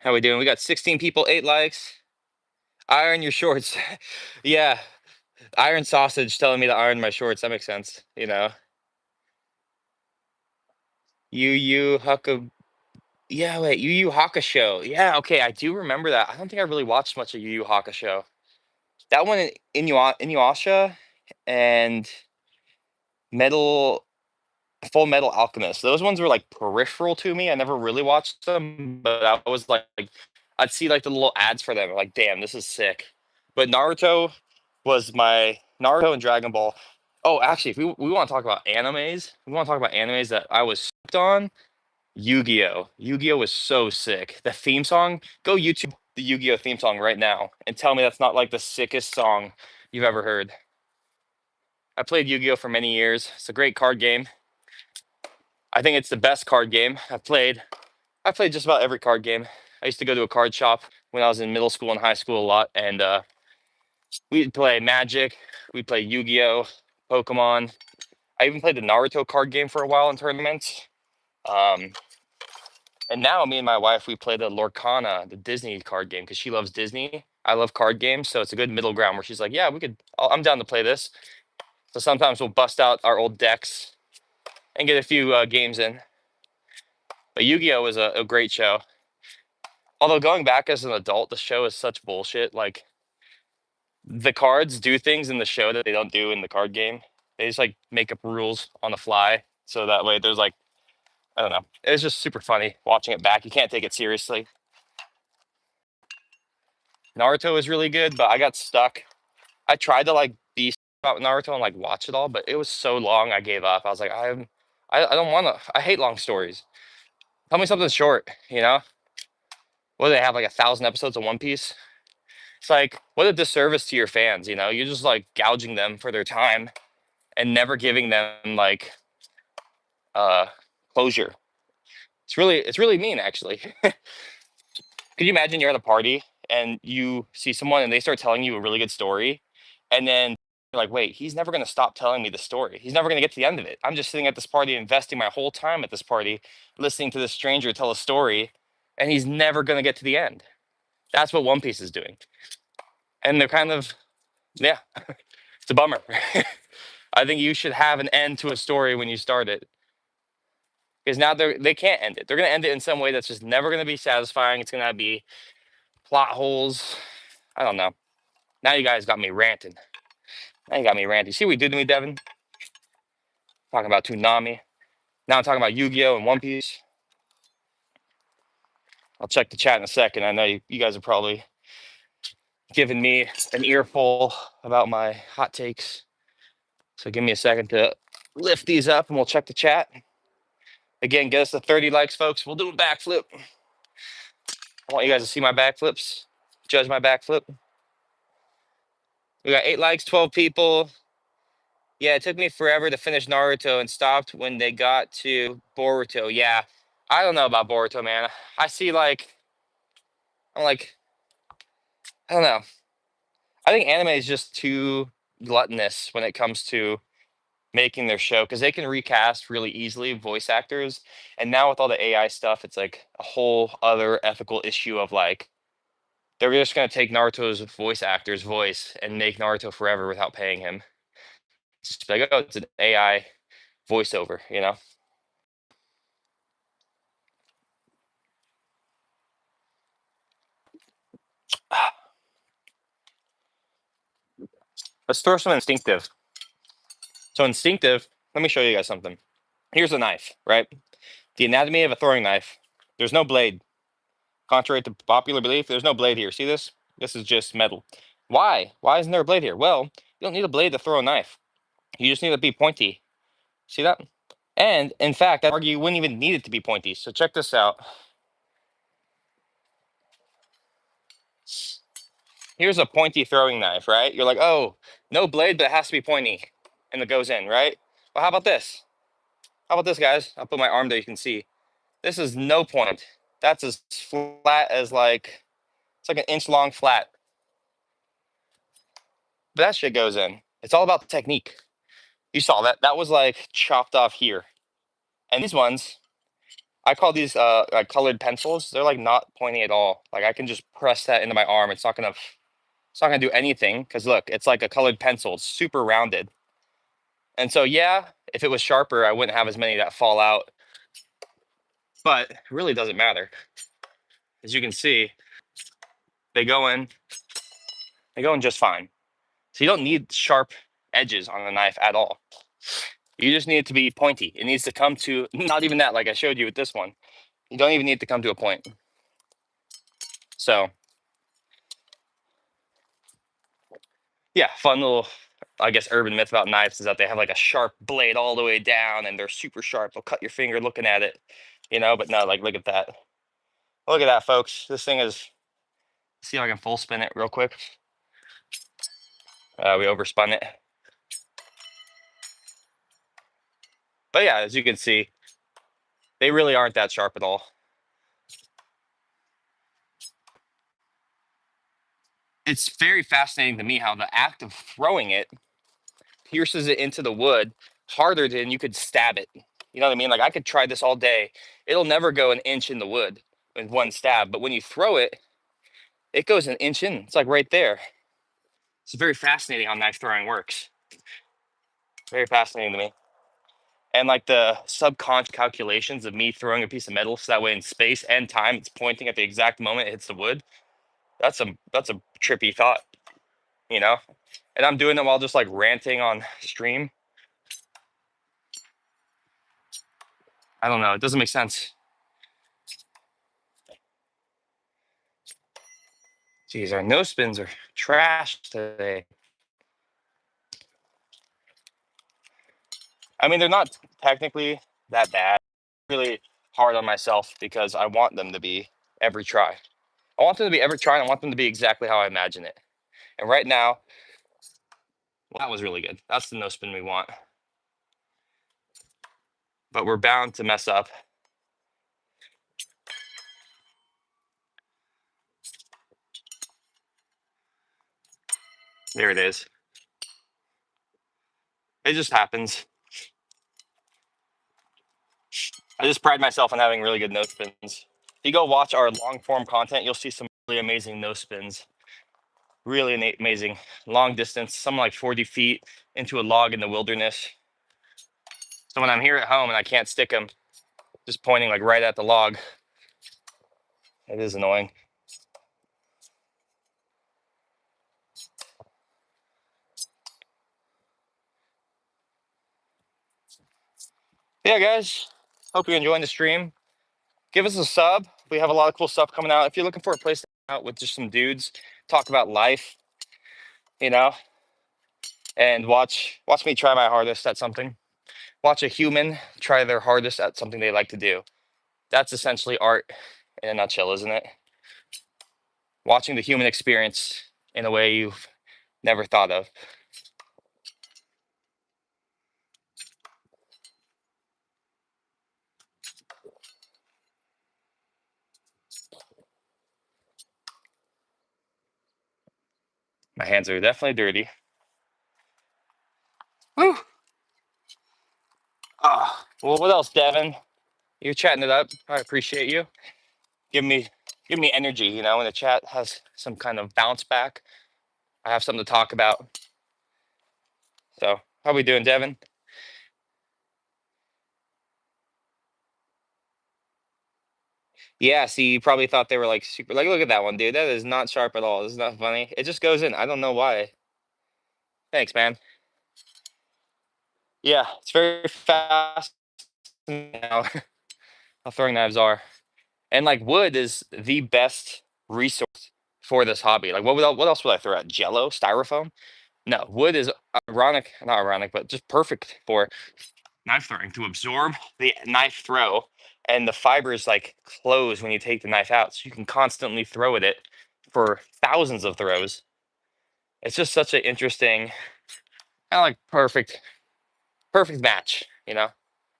how we doing? We got 16 people, 8 likes. Iron your shorts. Yeah, Iron Sausage telling me to iron my shorts. That makes sense. Yu Haku. Yeah, wait, Yu Yu Hakusho. Yeah, okay, I do remember that. I don't think I really watched much of Yu Yu Hakusho. That one, Inuyasha and Metal Full Metal Alchemist. Those ones were like peripheral to me. I never really watched them, but I was like I'd see like the little ads for them. Like, damn, this is sick. But Naruto and Dragon Ball. Oh, actually, if we want to talk about animes, we want to talk about animes that I was hooked on. Yu-Gi-Oh! Yu-Gi-Oh! Was so sick. The theme song, go YouTube the Yu-Gi-Oh! Theme song right now and tell me that's not like the sickest song you've ever heard. I played Yu-Gi-Oh! For many years. It's a great card game. I think it's the best card game I've played. I played just about every card game. I used to go to a card shop when I was in middle school and high school a lot, and we'd play Magic, we'd play Yu-Gi-Oh, Pokemon. I even played the Naruto card game for a while in tournaments. Um, and now me and my wife, we play the Lorcana, the Disney card game, because she loves Disney. I love card games, so it's a good middle ground where she's like, "Yeah, I'm down to play this." So sometimes we'll bust out our old decks and get a few games in. But Yu-Gi-Oh was a great show. Although going back as an adult, the show is such bullshit. Like the cards do things in the show that they don't do in the card game. They just like make up rules on the fly. So that way there's like, I don't know. It was just super funny watching it back. You can't take it seriously. Naruto is really good, but I got stuck. I tried to like be about Naruto and like watch it all, but it was so long I gave up. I was like, I don't want to. I hate long stories. Tell me something short. What do they have, like 1,000 episodes of One Piece? It's like, what a disservice to your fans. You're just like gouging them for their time and never giving them like uh closure. It's really mean actually. Could you imagine you're at a party and you see someone and they start telling you a really good story, and then like, wait, he's never going to stop telling me the story. He's never going to get to the end of it. I'm just sitting at this party, investing my whole time at this party, listening to this stranger tell a story, and he's never going to get to the end. That's what One Piece is doing. And they're kind of, yeah, it's a bummer. I think you should have an end to a story when you start it. Because now they can't end it. They're going to end it in some way that's just never going to be satisfying. It's going to be plot holes. I don't know. Now you guys got me ranting. Now you got me ranting. See what you did to me, Devin? Talking about Toonami. Now I'm talking about Yu-Gi-Oh! And One Piece. I'll check the chat in a second. I know you guys are probably giving me an earful about my hot takes. So give me a second to lift these up and we'll check the chat. Again, get us to 30 likes, folks. We'll do a backflip. I want you guys to see my backflips. Judge my backflip. We got 8 likes, 12 people. Yeah, it took me forever to finish Naruto and stopped when they got to Boruto. Yeah, I don't know about Boruto, man. I see I'm like, I don't know. I think anime is just too gluttonous when it comes to making their show because they can recast really easily voice actors. And now with all the AI stuff, it's like a whole other ethical issue of like, they're just going to take Naruto's voice actor's voice and make Naruto forever without paying him. It's just like, oh, it's an AI voiceover, you know? Let's throw some instinctive. So instinctive, let me show you guys something. Here's a knife, right? The anatomy of a throwing knife. There's no blade. Contrary to popular belief, there's no blade here. See this? This is just metal. Why? Why isn't there a blade here? Well, you don't need a blade to throw a knife. You just need it to be pointy. See that? And in fact, I'd argue you wouldn't even need it to be pointy. So check this out. Here's a pointy throwing knife, right? You're like, oh, no blade, but it has to be pointy. And it goes in, right? Well, how about this? How about this, guys? I'll put my arm there, you can see. This is no point. That's as flat as like, it's like an inch long flat. But that shit goes in. It's all about the technique. You saw that. That was like chopped off here. And these ones, I call these like colored pencils. They're like not pointy at all. Like I can just press that into my arm. It's not gonna do anything because look, it's like a colored pencil. It's super rounded. And so yeah, if it was sharper, I wouldn't have as many that fall out. But it really doesn't matter. As you can see, they go in, they go in just fine. So you don't need sharp edges on the knife at all. You just need it to be pointy. It needs to come to, not even that, like I showed you with this one. You don't even need to come to a point. So yeah, fun little, I guess, urban myth about knives is that they have like a sharp blade all the way down and they're super sharp. They'll cut your finger looking at it, you know, but no, like look at that. Look at that, folks. This thing is, see if I can full spin it real quick. We overspun it. But yeah, as you can see, they really aren't that sharp at all. It's very fascinating to me how the act of throwing it pierces it into the wood harder than you could stab it. You know what I mean? Like I could try this all day. It'll never go an inch in the wood with one stab. But when you throw it, it goes an inch in. It's like right there. It's very fascinating how knife throwing works. Very fascinating to me. And like the subconscious calculations of me throwing a piece of metal so that way in space and time it's pointing at the exact moment it hits the wood. That's a trippy thought, you know? And I'm doing it while just like ranting on stream. I don't know. It doesn't make sense. Geez, our no spins are trash today. I mean, they're not technically that bad. Really hard on myself because I want them to be every try. I want them to be every try and I want them to be exactly how I imagine it. And right now, well, that was really good. That's the no spin we want. But we're bound to mess up. There it is. It just happens. I just pride myself on having really good no spins. If you go watch our long form content, you'll see some really amazing no spins. Really amazing. Long distance, some like 40 feet into a log in the wilderness. So when I'm here at home and I can't stick them, just pointing like right at the log, it is annoying. Yeah, guys, hope you're enjoying the stream. Give us a sub. We have a lot of cool stuff coming out. If you're looking for a place to hang out with just some dudes, talk about life, you know, and watch me try my hardest at something. Watch a human try their hardest at something they like to do. That's essentially art in a nutshell, isn't it? Watching the human experience in a way you've never thought of. My hands are definitely dirty. Whew. Well, what else, Devin? You're chatting it up. I appreciate you. Give me energy, you know, when the chat has some kind of bounce back. I have something to talk about. So, how we doing, Devin? Yeah, see, you probably thought they were like super, like, look at that one, dude. That is not sharp at all. This is not funny. It just goes in. I don't know why. Thanks, man. Yeah, it's very fast now. How throwing knives are. And like wood is the best resource for this hobby. Like what else would I throw at? Jello, styrofoam? No, wood is ironic, not ironic, but just perfect for knife throwing to absorb the knife throw, and the fibers like close when you take the knife out, so you can constantly throw at it for thousands of throws. It's just such an interesting, kind of like perfect match, you know?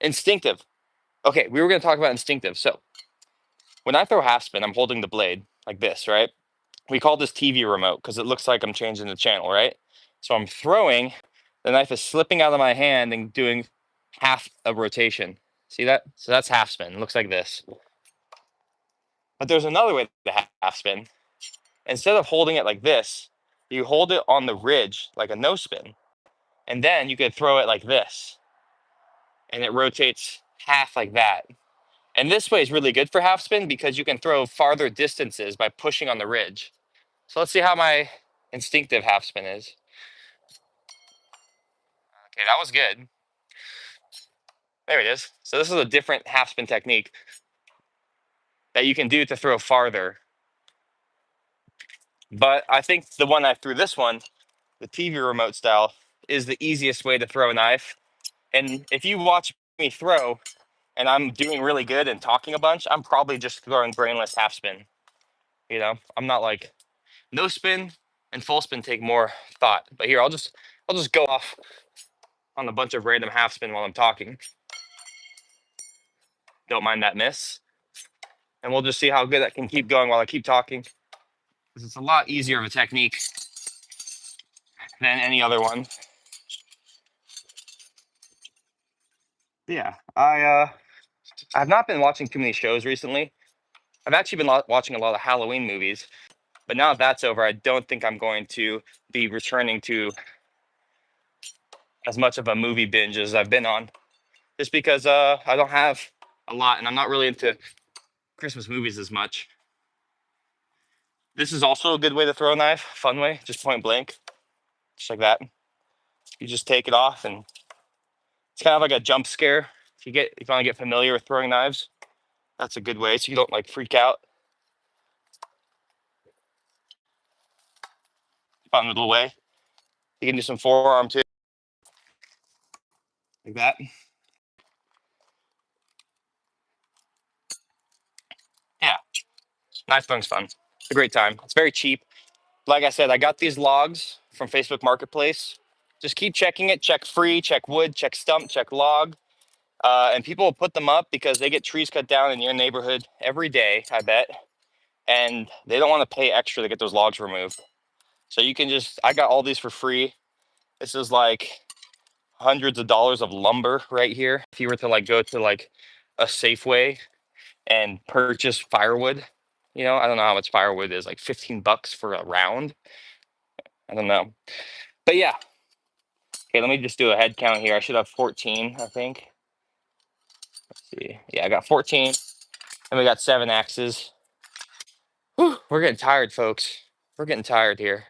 Instinctive. Okay, we were going to talk about instinctive. So when I throw half spin, I'm holding the blade like this, right? We call this TV remote because it looks like I'm changing the channel, right? So I'm throwing, the knife is slipping out of my hand and doing half a rotation. See that? So that's half spin. It looks like this. But there's another way to half spin. Instead of holding it like this, you hold it on the ridge like a no spin, and then you could throw it like this, and it rotates half like that. And this way is really good for half spin because you can throw farther distances by pushing on the ridge. So let's see how my instinctive half spin is. Okay, that was good. There it is. So this is a different half spin technique that you can do to throw farther. But I think the one I threw, this one, the TV remote style, is the easiest way to throw a knife. And if you watch me throw and I'm doing really good and talking a bunch, I'm probably just throwing brainless half spin. You know, I'm not like no spin and full spin take more thought. But here, I'll just go off on a bunch of random half spin while I'm talking. Don't mind that miss. And we'll just see how good that can keep going while I keep talking. Because it's a lot easier of a technique than any other one. Yeah, I've not been watching too many shows recently. I've actually been watching a lot of Halloween movies, but now that that's over, I don't think I'm going to be returning to as much of a movie binge as I've been on, just because I don't have a lot, and I'm not really into Christmas movies as much. This is also a good way to throw a knife, fun way, just point blank, just like that. You just take it off, and it's kind of like a jump scare. If you want to get familiar with throwing knives, that's a good way, so you don't like freak out. Fun little way. You can do some forearm too, like that. Yeah, knife throwing's fun. It's a great time. It's very cheap. Like I said, I got these logs from Facebook Marketplace. Just keep checking it. Check free, check wood, check stump, check log. And people will put them up because they get trees cut down in your neighborhood every day, I bet. And they don't want to pay extra to get those logs removed. So you can just, I got all these for free. This is like hundreds of dollars of lumber right here. If you were to like go to like a Safeway and purchase firewood, I don't know how much firewood is, like $15 for a round. I don't know. But yeah. Okay, let me just do a head count here. I should have 14, I think. Let's see. Yeah, I got 14. And we got 7 axes. Whew, we're getting tired, folks. We're getting tired here.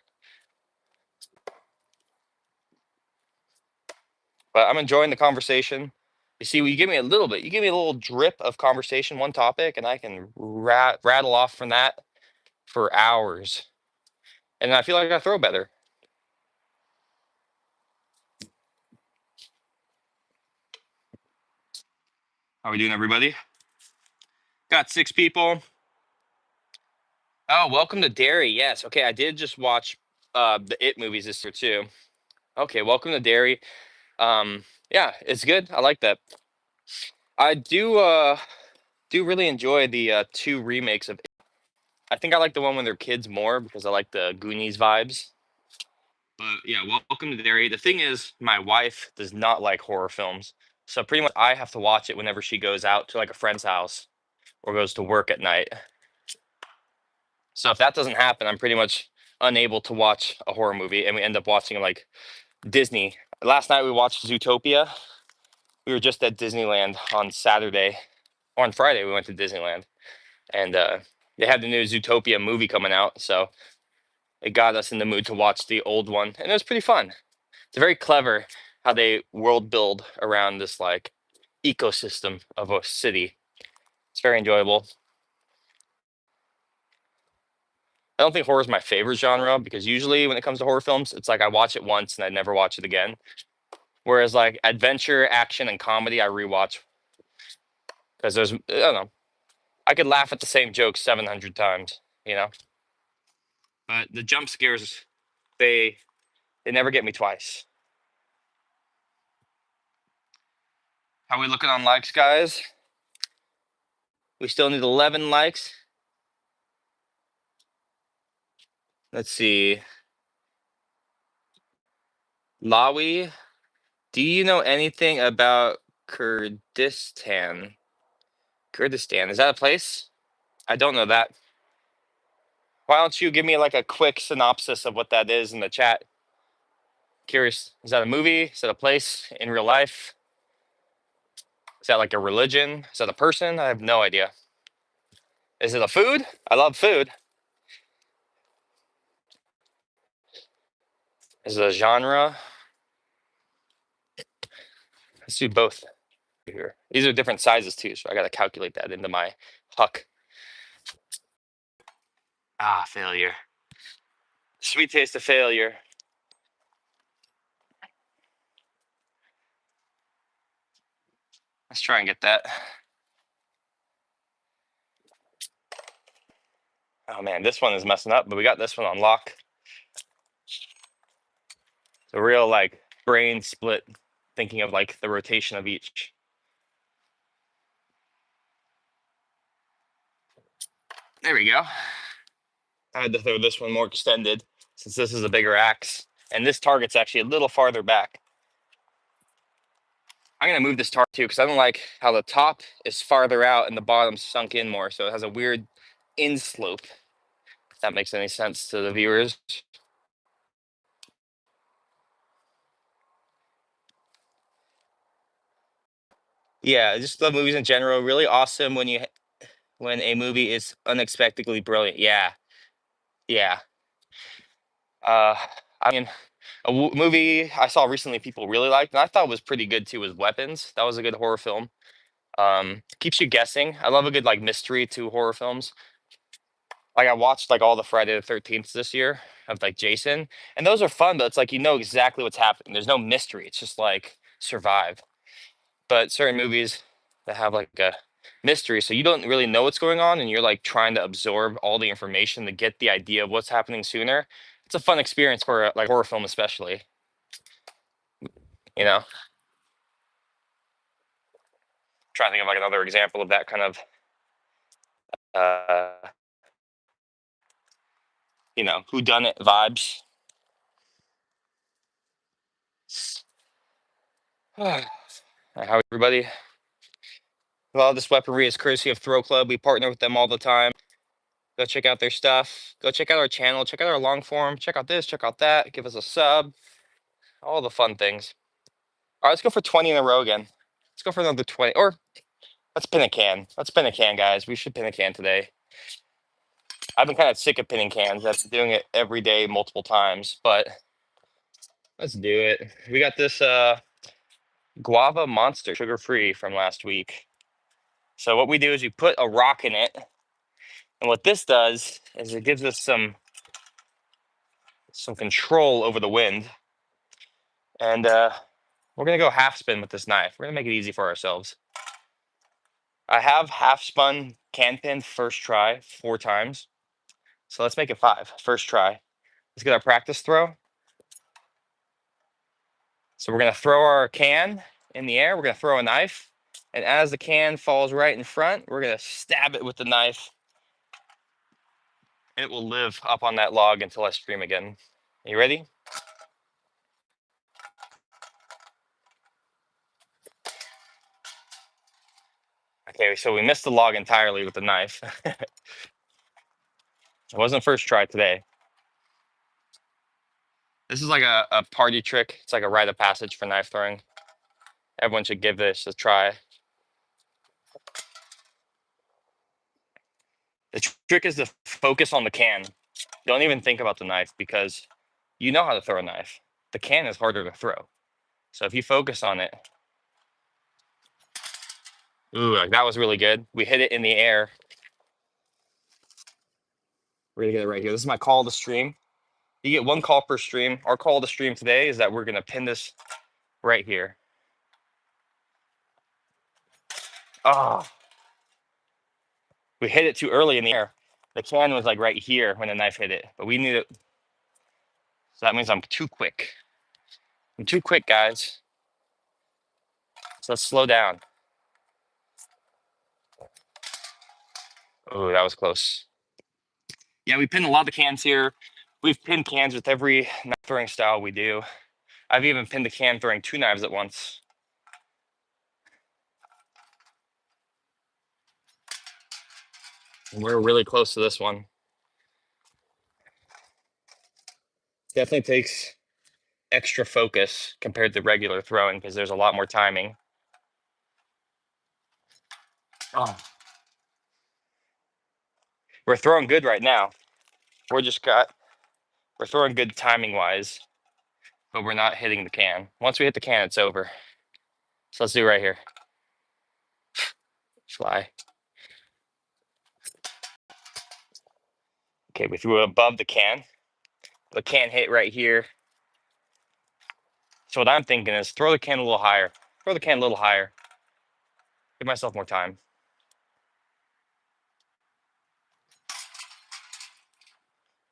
But I'm enjoying the conversation. You see, you give me a little bit, you give me a little drip of conversation, one topic, and I can rattle off from that for hours. And I feel like I throw better. How we doing, everybody? Got 6 people. Oh, welcome to Derry. Yes. Okay, I did just watch the It movies this year too. Okay, welcome to Derry. Yeah, it's good. I like that. I do really enjoy the 2 remakes of It. I think I like the one when they're kids more because I like the Goonies vibes. But yeah, welcome to Derry. The thing is, my wife does not like horror films. So pretty much I have to watch it whenever she goes out to like a friend's house or goes to work at night. So if that doesn't happen, I'm pretty much unable to watch a horror movie, and we end up watching like Disney. Last night we watched Zootopia. We were just at Disneyland on Saturday. Or on Friday we went to Disneyland, and they had the new Zootopia movie coming out, so it got us in the mood to watch the old one, and it was pretty fun. It's very clever how they world build around this like ecosystem of a city. It's very enjoyable. I don't think horror is my favorite genre because usually when it comes to horror films, it's like I watch it once and I never watch it again. Whereas like adventure, action, and comedy, I rewatch because I don't know, I could laugh at the same joke 700 times, you know. But the jump scares, they they never get me twice. How we looking on likes, guys? We still need 11 likes. Let's see. Lawi, do you know anything about Kurdistan? Kurdistan, is that a place? I don't know that. Why don't you give me like a quick synopsis of what that is in the chat? Curious. Is that a movie? Is that a place in real life? Is that like a religion? Is that a person? I have no idea. Is it a food? I love food. Is it a genre? Let's do both here. These are different sizes too, so I got to calculate that into my huck. Ah, failure. Sweet taste of failure. Let's try and get that. Oh man, this one is messing up, but we got this one on lock. It's a real like brain split thinking of like the rotation of each. There we go. I had to throw this one more extended since this is a bigger axe. And this target's actually a little farther back. I'm going to move this target too because I don't like how the top is farther out and the bottom's sunk in more. So it has a weird inslope, if that makes any sense to the viewers. Yeah, just love movies in general. Really awesome when a movie is unexpectedly brilliant. Yeah, yeah. Uh, I mean, movie I saw recently people really liked, and I thought was pretty good too, was Weapons. That was a good horror film. Keeps you guessing. I love a good like mystery to horror films. Like I watched like all the Friday the 13th this year of like Jason, and those are fun, but it's like you know exactly what's happening. There's no mystery. It's just like survive. But certain movies that have like a mystery, so you don't really know what's going on, and you're like trying to absorb all the information to get the idea of what's happening sooner. It's a fun experience for a, like horror film, especially. You know, trying to think of like another example of that kind of uh who done it vibes. How everybody? Well, this weaponry is courtesy of Throw Club. We partner with them all the time. Go check out their stuff. Go check out our channel. Check out our long form. Check out this. Check out that. Give us a sub. All the fun things. All right, let's go for 20 in a row again. Let's go for another 20. Or let's pin a can. Let's pin a can, guys. We should pin a can today. I've been kind of sick of pinning cans. I've been doing it every day, multiple times, but let's do it. We got this guava monster, sugar-free from last week. So what we do is we put a rock in it. And what this does is it gives us some control over the wind. And we're gonna go half spin with this knife. We're gonna make it easy for ourselves. I have half spun can pin first try 4 times. So let's make it 5. First try. Let's get our practice throw. So we're gonna throw our can in the air. We're gonna throw a knife. And as the can falls right in front, we're gonna stab it with the knife. It will live up on that log until I stream again. Are you ready? Okay, so we missed the log entirely with the knife. It wasn't first try today. This is like a party trick. It's like a rite of passage for knife throwing. Everyone should give this a try. The trick is to focus on the can. Don't even think about the knife because you know how to throw a knife. The can is harder to throw. So if you focus on it, ooh, like that was really good. We hit it in the air. We're gonna get it right here. This is my call to stream. You get 1 call per stream. Our call to stream today is that we're gonna pin this right here. Oh, we hit it too early in the air. The can was like right here when the knife hit it, but we need it. So that means I'm too quick. I'm too quick, guys. So let's slow down. Oh, that was close. Yeah, we pin a lot of cans here. We've pinned cans with every knife throwing style we do. I've even pinned a can throwing 2 knives at once. And we're really close to this one. Definitely takes extra focus compared to regular throwing because there's a lot more timing. Oh. We're throwing good right now. We're throwing good timing wise, but we're not hitting the can. Once we hit the can, it's over. So let's do it right here. Fly. Okay, we threw it above the can. The can hit right here. So what I'm thinking is throw the can a little higher. Throw the can a little higher. Give myself more time.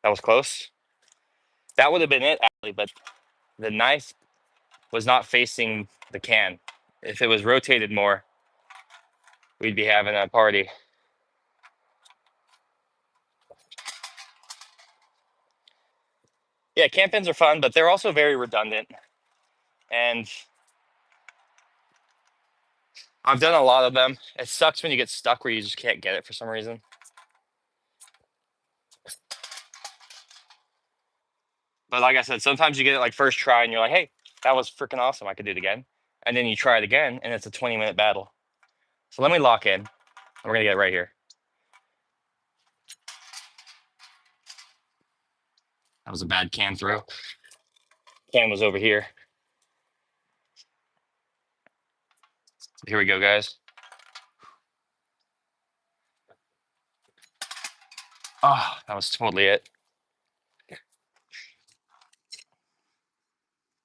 That was close. That would have been it, actually, but the knife was not facing the can. If it was rotated more, we'd be having a party. Yeah, can pins are fun, but they're also very redundant. And I've done a lot of them. It sucks when you get stuck where you just can't get it for some reason. But like I said, sometimes you get it like first try and you're like, hey, that was freaking awesome. I could do it again. And then you try it again and it's a 20-minute battle. So let me lock in. We're going to get it right here. That was a bad can throw. Can was over here. Here we go, guys. Oh, that was totally it.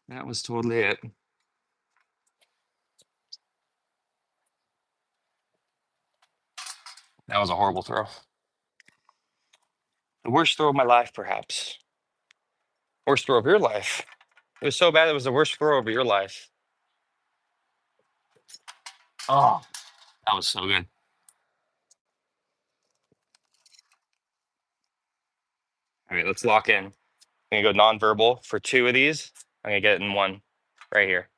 That was totally it. That was a horrible throw. The worst throw of my life, perhaps. Worst throw of your life. It was so bad it was the worst throw of your life. Oh, that was so good. All right, let's lock in. I'm gonna go nonverbal for 2 of these. I'm gonna get it in one right here.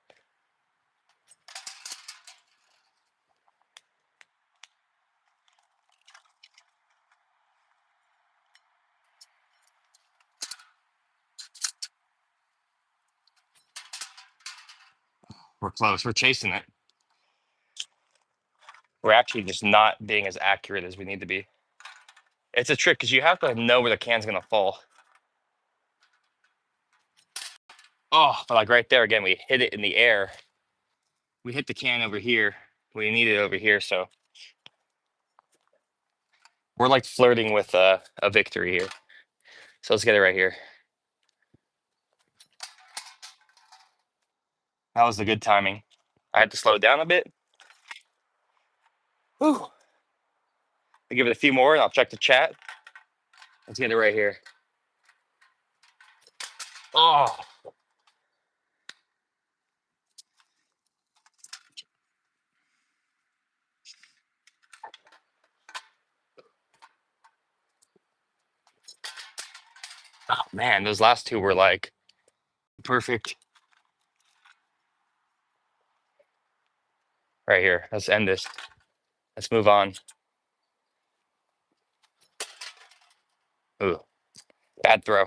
We're close. We're chasing it. We're actually just not being as accurate as we need to be. It's a trick because you have to know where the can's gonna fall. Oh, but like right there again, we hit it in the air. We hit the can over here. We need it over here, so we're like flirting with a victory here. So let's get it right here. That was the good timing. I had to slow down a bit. Whew. I'll give it a few more and I'll check the chat. Let's get it right here. Oh, oh man, those last two were like perfect. Right here. Let's end this. Let's move on. Ooh, bad throw.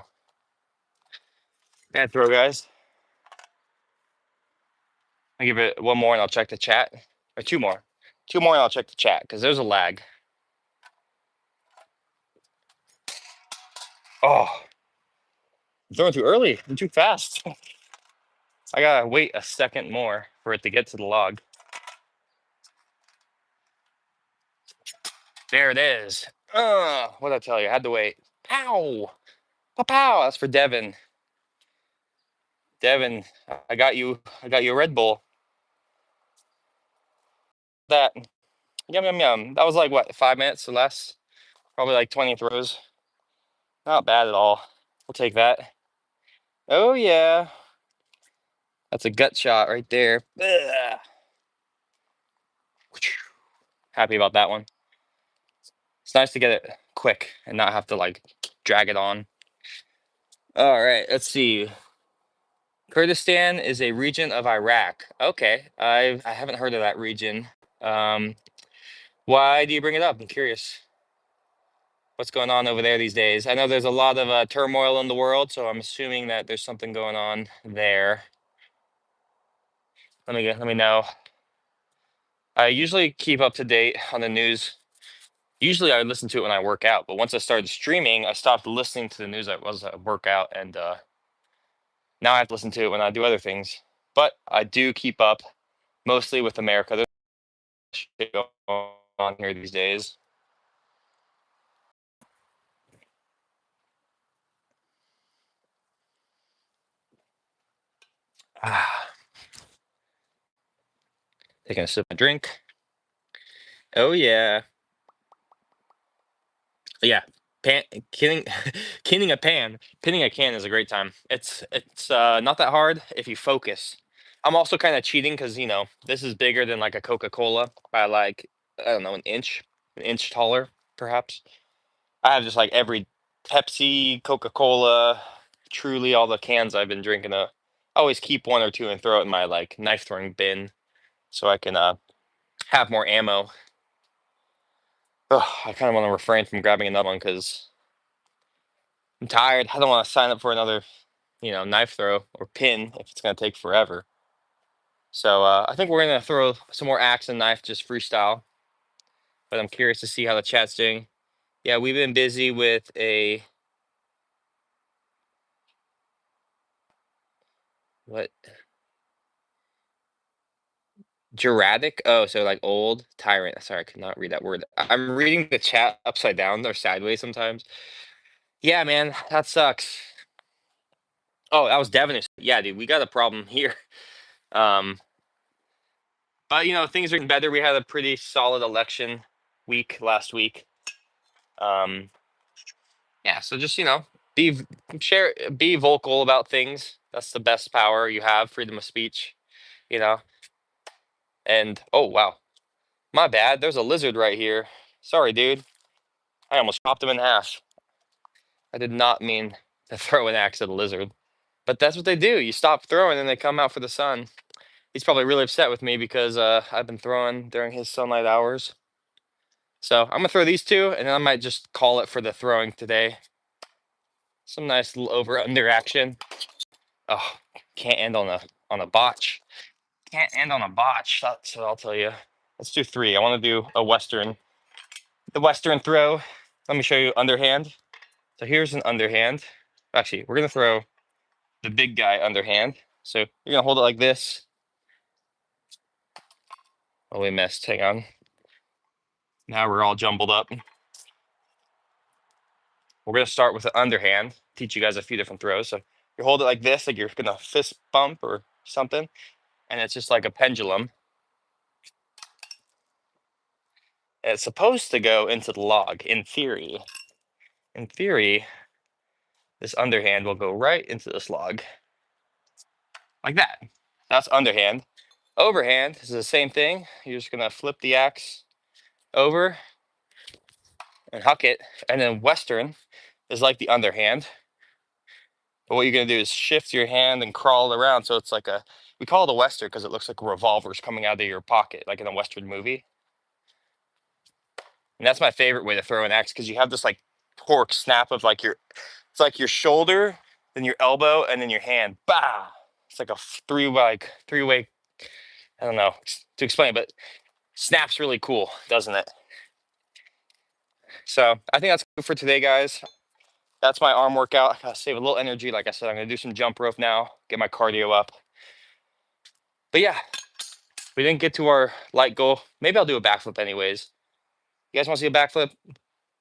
Bad throw, guys. I'll give it one more and I'll check the chat. Or two more. Two more and I'll check the chat because there's a lag. Oh, I'm throwing too early. I'm too fast. I gotta wait a second more for it to get to the log. There it is. What'd I tell you? I had to wait. Pow! Pow pow! That's for Devin. Devin, I got you. I got you a Red Bull. That yum yum yum. That was like what, 5 minutes or less? Probably like 20 throws. Not bad at all. We'll take that. Oh yeah. That's a gut shot right there. Ugh. Happy about that one. It's nice to get it quick and not have to like drag it on. All right, let's see. Kurdistan is a region of Iraq. Okay, I haven't heard of that region. Um, why do you bring it up? I'm curious. What's going on over there these days? I know there's a lot of turmoil in the world, so I'm assuming that there's something going on there. Let me know. I usually keep up to date on the news. Usually I listen to it when I work out, but once I started streaming, I stopped listening to the news. I was at workout, and now I have to listen to it when I do other things. But I do keep up mostly with America. There's shit going on here these days. Ah, taking a sip of drink. Oh yeah, yeah. Pan pinning pinning a pan, pinning a can is a great time. It's not that hard if you focus. I'm also kind of cheating because this is bigger than like a Coca-Cola by like I don't know an inch taller perhaps. I have just like every Pepsi, Coca-Cola, Truly, all the cans I've been drinking. I always keep one or two and throw it in my like knife throwing bin so I can have more ammo. Ugh, I kind of want to refrain from grabbing another one because I'm tired. I don't want to sign up for another, knife throw or pin if it's gonna take forever. So I think we're gonna throw some more axe and knife, just freestyle. But I'm curious to see how the chat's doing. Yeah, we've been busy with a what Juratic? Oh, so like old tyrant. Sorry, I could not read that word. I'm reading the chat upside down or sideways sometimes. Yeah, man, that sucks. Oh, that was Devin. Yeah, dude, we got a problem here. Um, but things are getting better. We had a pretty solid election week last week. Yeah, so just be be vocal about things. That's the best power you have, freedom of speech. You know. And oh wow, my bad. There's a lizard right here. Sorry, dude. I almost chopped him in half. I did not mean to throw an axe at a lizard, but that's what they do. You stop throwing and they come out for the sun. He's probably really upset with me because I've been throwing during his sunlight hours. So I'm gonna throw these two, and then I might just call it for the throwing today. Some nice little over under action. Oh, can't end on a botch. can't end on a botch. That's what I'll tell you. Let's do 3. I want to do the Western throw. Let me show you underhand. So here's an underhand. Actually, we're gonna throw the big guy underhand. So you're gonna hold it like this. Oh, we missed. Hang on. Now we're all jumbled up. We're gonna start with the underhand. Teach you guys a few different throws. So you hold it like this, like you're gonna fist bump or something, and it's just like a pendulum. And it's supposed to go into the log in theory. In theory, this underhand will go right into this log like that. That's underhand. Overhand is the same thing. You're just gonna flip the axe over and huck it. And then Western is like the underhand. But what you're gonna do is shift your hand and crawl around. So it's like we call it a Western because it looks like revolvers coming out of your pocket, like in a Western movie. And that's my favorite way to throw an axe because you have this like torque snap of like it's like your shoulder, then your elbow, and then your hand. Bah! It's like a three-way. I don't know to explain, but snaps really cool, doesn't it? So I think that's good for today, guys. That's my arm workout. I gotta save a little energy. Like I said, I'm gonna do some jump rope now, get my cardio up. But yeah, we didn't get to our light goal. Maybe I'll do a backflip anyways. You guys want to see a backflip?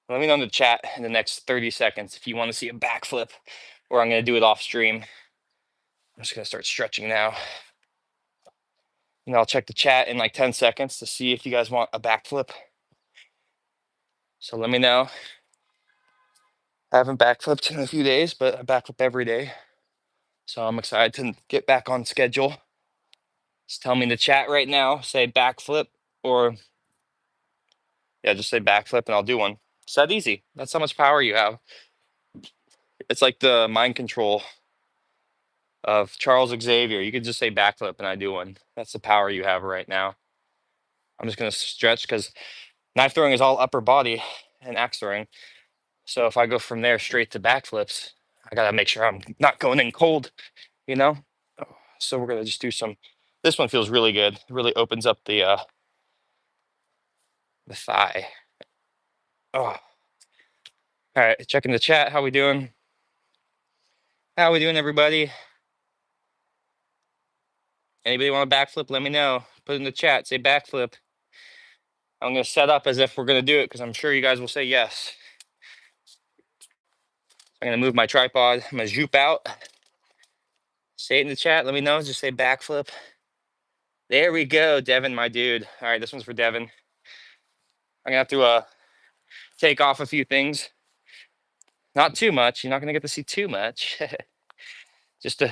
Let me know in the chat in the next 30 seconds if you want to see a backflip, or I'm gonna do it off stream. I'm just gonna start stretching now. And I'll check the chat in like 10 seconds to see if you guys want a backflip. So let me know. I haven't backflipped in a few days, but I backflip every day. So I'm excited to get back on schedule. Just tell me in the chat right now, say backflip, or yeah, just say backflip and I'll do one. It's that easy. That's how much power you have. It's like the mind control of Charles Xavier. You could just say backflip and I do one. That's the power you have right now. I'm just gonna stretch because knife throwing is all upper body and axe throwing. So if I go from there straight to backflips, I gotta make sure I'm not going in cold, you know? So we're gonna just do some. This one feels really good. It really opens up the thigh. Oh, all right. Checking the chat. How we doing? How we doing, everybody? Anybody want a backflip? Let me know. Put it in the chat. Say backflip. I'm gonna set up as if we're gonna do it because I'm sure you guys will say yes. I'm gonna move my tripod. I'm gonna zoop out. Say it in the chat. Let me know. Just say backflip. There we go, Devin, my dude. All right, this one's for Devin. I'm gonna have to take off a few things. Not too much. You're not gonna get to see too much.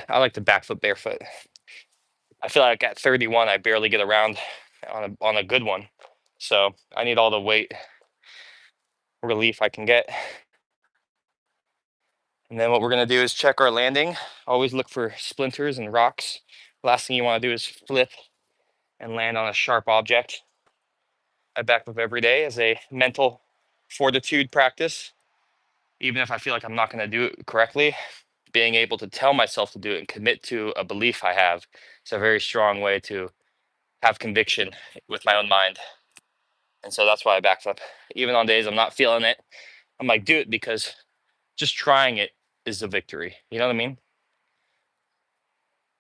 I like to backflip barefoot. I feel like at 31, I barely get around on a good one. So I need all the weight relief I can get. And then what we're gonna do is check our landing. Always look for splinters and rocks. Last thing you wanna do is flip and land on a sharp object. I backflip every day as a mental fortitude practice. Even if I feel like I'm not gonna do it correctly, being able to tell myself to do it and commit to a belief I have, it's a very strong way to have conviction with my own mind. And so that's why I backflip. Even on days I'm not feeling it, I'm like, do it because just trying it is a victory. You know what I mean?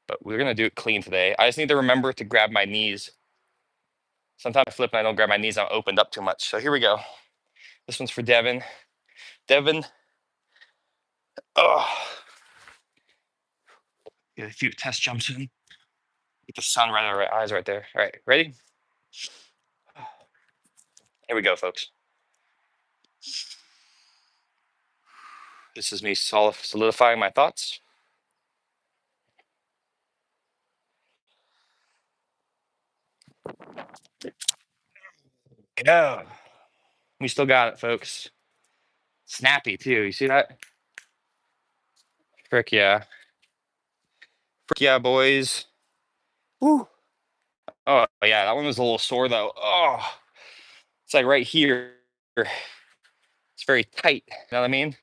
But we're gonna do it clean today. I just need to remember to grab my knees. Sometimes I flip and I don't grab my knees, I'm opened up too much. So here we go. This one's for Devin. Devin, oh, get a few test jumps in. Get the sun right on our eyes right there. All right, ready? Here we go, folks. This is me solidifying my thoughts. Go. We still got it, folks. Snappy too. You see that? Frick yeah. Frick yeah, boys. Woo. Oh yeah, that one was a little sore though. Oh, it's like right here. It's very tight. You know what I mean?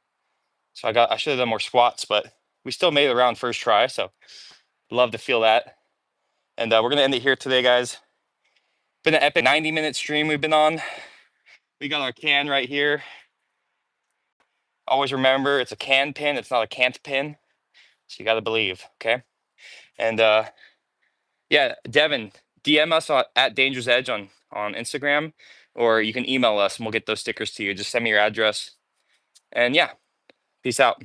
So I should have done more squats, but we still made it around first try. So love to feel that. And we're gonna end it here today, guys. Been an epic 90-minute stream we've been on. We got our can right here. Always remember, it's a can pin. It's not a can't pin. So you got to believe, okay? And yeah, Devin, DM us at @dangersedge on Instagram, or you can email us and we'll get those stickers to you. Just send me your address. And yeah, peace out.